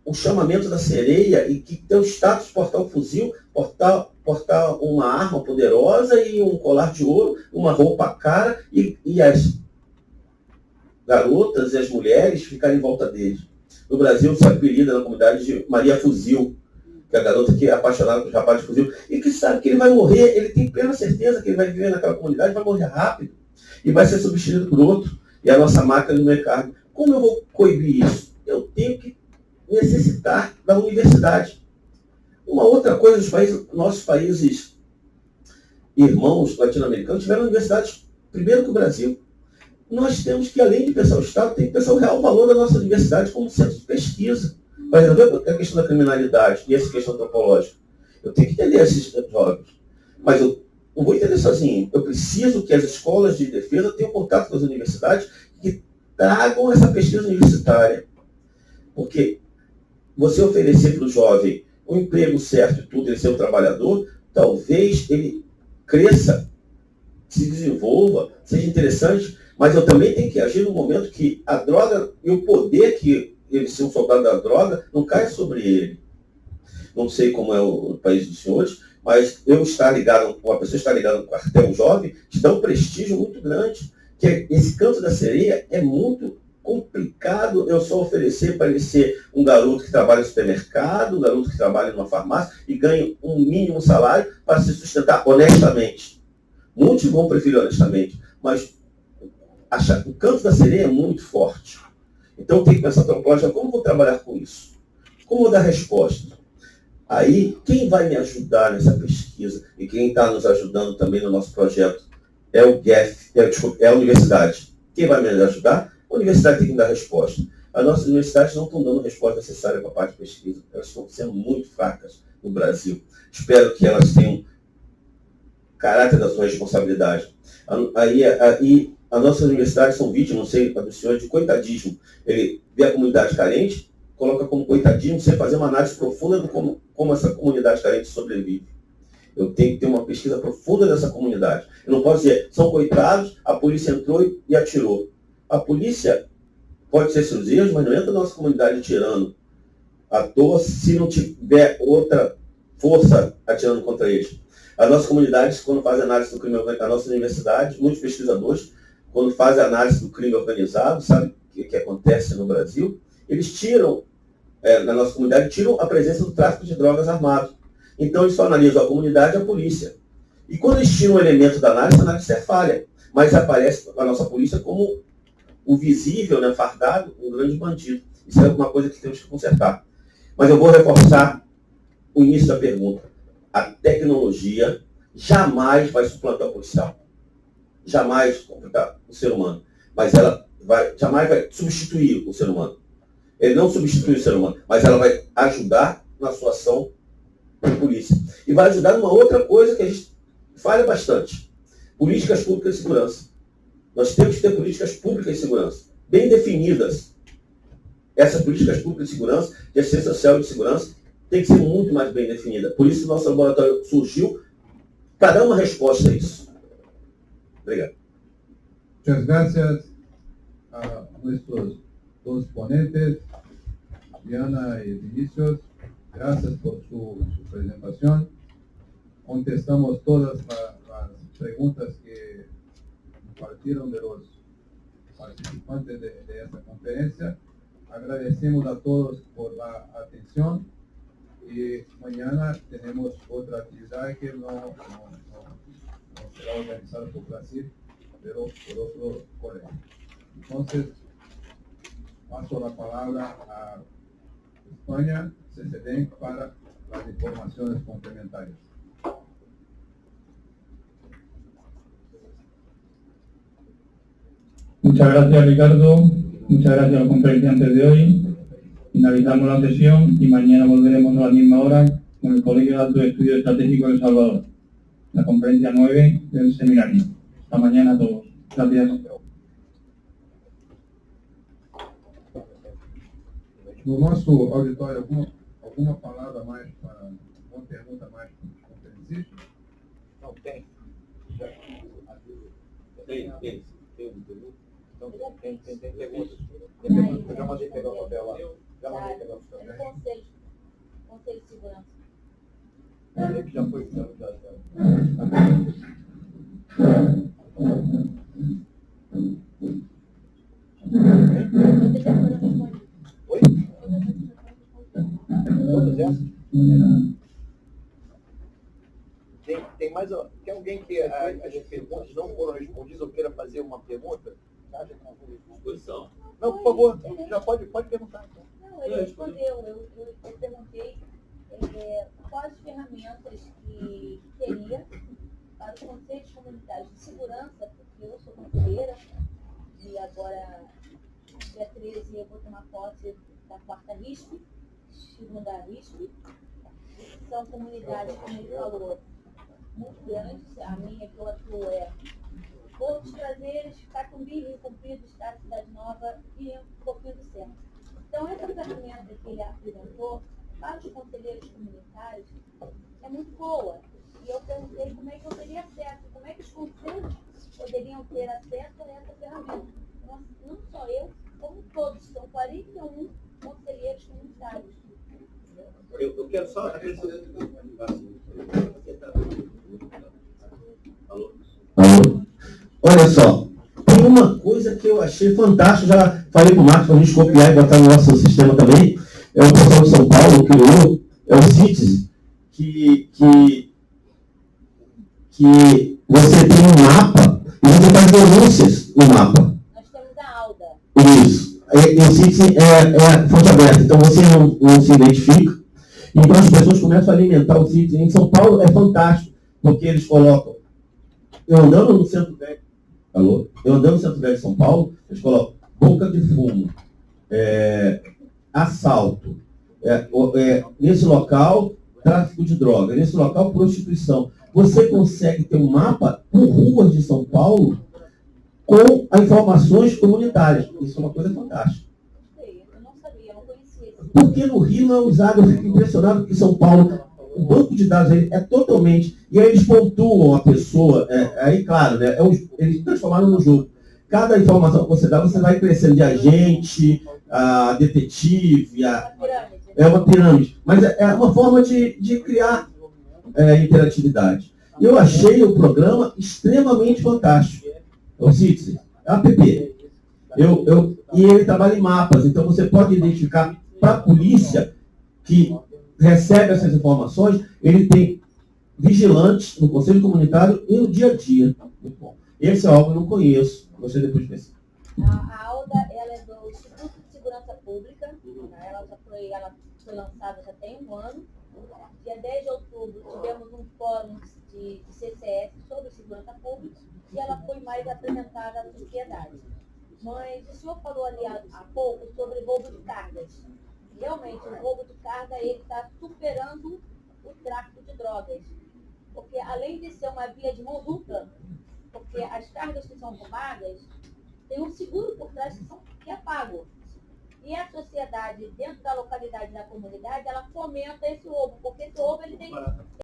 o chamamento da sereia e que tem o status de portar um fuzil, portar uma arma poderosa e um colar de ouro, uma roupa cara, e as garotas e as mulheres ficarem em volta deles. No Brasil se apelida na comunidade de Maria Fuzil, que é a garota que é apaixonada por rapaz de fuzil, e que sabe que ele vai morrer, ele tem plena certeza que ele vai viver naquela comunidade, vai morrer rápido, e vai ser substituído por outro, e a nossa máquina do mercado. Como eu vou coibir isso? Eu tenho que necessitar da universidade. Uma outra coisa, nossos países irmãos latino-americanos tiveram universidades primeiro que o Brasil. Nós temos que, além de pensar o Estado, tem que pensar o real valor da nossa universidade como centro de pesquisa. Para resolver a questão da criminalidade e essa questão antropológica. Eu tenho que entender esses jovens. Mas eu não vou entender sozinho. Eu preciso que as escolas de defesa tenham contato com as universidades que tragam essa pesquisa universitária. Porque você oferecer para o jovem um emprego certo e tudo, ele ser um trabalhador, talvez ele cresça, se desenvolva, seja interessante, mas eu também tenho que agir no momento que a droga e o poder que ele ser um soldado da droga não cai sobre ele. Não sei como é o país dos senhores, mas uma pessoa estar ligada no quartel jovem te dá um prestígio muito grande, que esse canto da sereia é muito complicado eu só oferecer para ele ser um garoto que trabalha no supermercado, um garoto que trabalha numa farmácia e ganha um mínimo salário para se sustentar honestamente. Muitos vão preferir honestamente, mas o canto da sereia é muito forte. Então tem que pensar antropológica, como vou trabalhar com isso? Como vou dar resposta? Aí, quem vai me ajudar nessa pesquisa e quem está nos ajudando também no nosso projeto é o GEF, é a universidade. Quem vai me ajudar? A universidade tem que dar resposta. As nossas universidades não estão dando a resposta necessária para a parte de pesquisa. Elas estão sendo muito fracas no Brasil. Espero que elas tenham caráter da sua responsabilidade. Aí as nossas universidades são vítimas, não sei, dos senhores, de coitadismo. Ele vê a comunidade carente, coloca como coitadismo, sem fazer uma análise profunda de como essa comunidade carente sobrevive. Eu tenho que ter uma pesquisa profunda dessa comunidade. Eu não posso dizer, são coitados, a polícia entrou e atirou. A polícia pode ser seus erros, mas não entra na nossa comunidade atirando à toa se não tiver outra força atirando contra eles. As nossas comunidades, quando fazem análise do crime organizado, a nossa universidade, muitos pesquisadores, quando fazem análise do crime organizado, sabe o que acontece no Brasil? Eles tiram, na nossa comunidade, tiram a presença do tráfico de drogas armado. Então, eles só analisam a comunidade e a polícia. E quando eles tiram um elemento da análise, a análise é falha. Mas aparece a nossa polícia como o visível, né, fardado, um grande bandido. Isso é uma coisa que temos que consertar. Mas eu vou reforçar o início da pergunta. A tecnologia jamais vai suplantar o policial. Jamais suplantar o ser humano. Mas ela jamais vai substituir o ser humano. Ele não substitui o ser humano, mas ela vai ajudar na sua ação de polícia. E vai ajudar numa outra coisa que a gente falha bastante. Políticas públicas de segurança. Nós temos que ter políticas públicas de segurança, bem definidas. Essas políticas públicas de segurança, de assistência social e de segurança, tem que ser muito mais bem definida. Por isso, o nosso laboratório surgiu para dar uma resposta a isso. Obrigado. Muchas gracias a nuestros dos ponentes, Diana y Vinicius. Gracias por su presentación. Contestamos todas las preguntas que partieron de los participantes de esta conferencia. Agradecemos a todos por la atención y mañana tenemos otra actividad que no será organizada por Brasil, pero por otro colega. Entonces, paso la palabra a España, CCDEN, para las informaciones complementarias. Muchas gracias, Ricardo. Muchas gracias a los conferenciantes de hoy. Finalizamos la sesión y mañana volveremos a la misma hora con el Colegio de Altos Estudios Estratégicos de El Salvador, la conferencia 9 del seminario. Hasta mañana a todos. Gracias. No nosso auditório, alguma palavra mais para, uma pergunta mais para os conferencistas? Não, tem. Tem. Então, tem perguntas. Eu já mandei pegar o papel lá. Conselho de Segurança. Que já foi. Oi? Todas essas? Tem mais. Tem alguém que as perguntas não foram respondidas ou queira fazer uma pergunta? Acha que não foi disposição? Não, por favor, já pode perguntar. Então. Não, ele respondeu. Eu perguntei quais ferramentas que teria para os conselhos comunitários de segurança, porque eu sou conselheira e agora, dia 13, eu vou tomar posse da 4ª RISP, segunda RISP. São comunidades, como ele falou, muito grandes. A minha que eu atuo é Portos Prazeres, Cacumbi, Rio Comprido, Estado de Cidade Nova e um pouquinho do centro. Então, essa ferramenta que ele apresentou para os conselheiros comunitários é muito boa. E eu perguntei como é que eu teria acesso, como é que os conselhos poderiam ter acesso a essa ferramenta. Não só eu, como todos, são 41 conselheiros comunitários. Eu quero só acrescentar. Alô? Alô? Olha só, tem uma coisa que eu achei fantástico, já falei para o Marcos para a gente copiar e botar no nosso sistema também. É o pessoal de São Paulo que criou, é o Citizen, que você tem um mapa e você faz denúncias no mapa. Nós temos a Alda. Isso. E o Citizen é fonte aberta, então você não se identifica. Então as pessoas começam a alimentar o Citizen. Em São Paulo é fantástico, porque eles colocam. Eu andando no centro velho. Alô? Eu andando no centro velho de São Paulo, eles colocam boca de fumo, assalto, nesse local, tráfico de droga, nesse local, prostituição. Você consegue ter um mapa por ruas de São Paulo com informações comunitárias. Isso é uma coisa fantástica. Eu não sabia, não conhecia. Porque no Rio não é usado, eu fico impressionado que em São Paulo, o banco de dados aí é totalmente... E aí eles pontuam a pessoa, aí claro, né, eles transformaram no jogo. Cada informação que você dá, você vai crescendo de agente, a detetive, é uma pirâmide. Mas é uma forma de criar interatividade. Eu achei o programa extremamente fantástico. O Citizen, é um app. E ele trabalha em mapas, então você pode identificar para a polícia que recebe essas informações, ele tem vigilantes no Conselho Comunitário e no dia a dia. Muito bom. Esse é algo que eu não conheço. Você depois pensa. A Alda, ela é do Instituto de Segurança Pública. Ela foi lançada já tem um ano. Dia 10 de outubro tivemos um fórum de CCS sobre segurança pública e ela foi mais apresentada à sociedade. Mas o senhor falou ali há pouco sobre roubo de cargas. Realmente, o roubo de carga está superando o tráfico de drogas. Porque além de ser uma via de mão dupla, porque as cargas que são roubadas, tem um seguro por trás que é pago. E a sociedade, dentro da localidade, da comunidade, ela fomenta esse roubo, porque esse roubo ele tem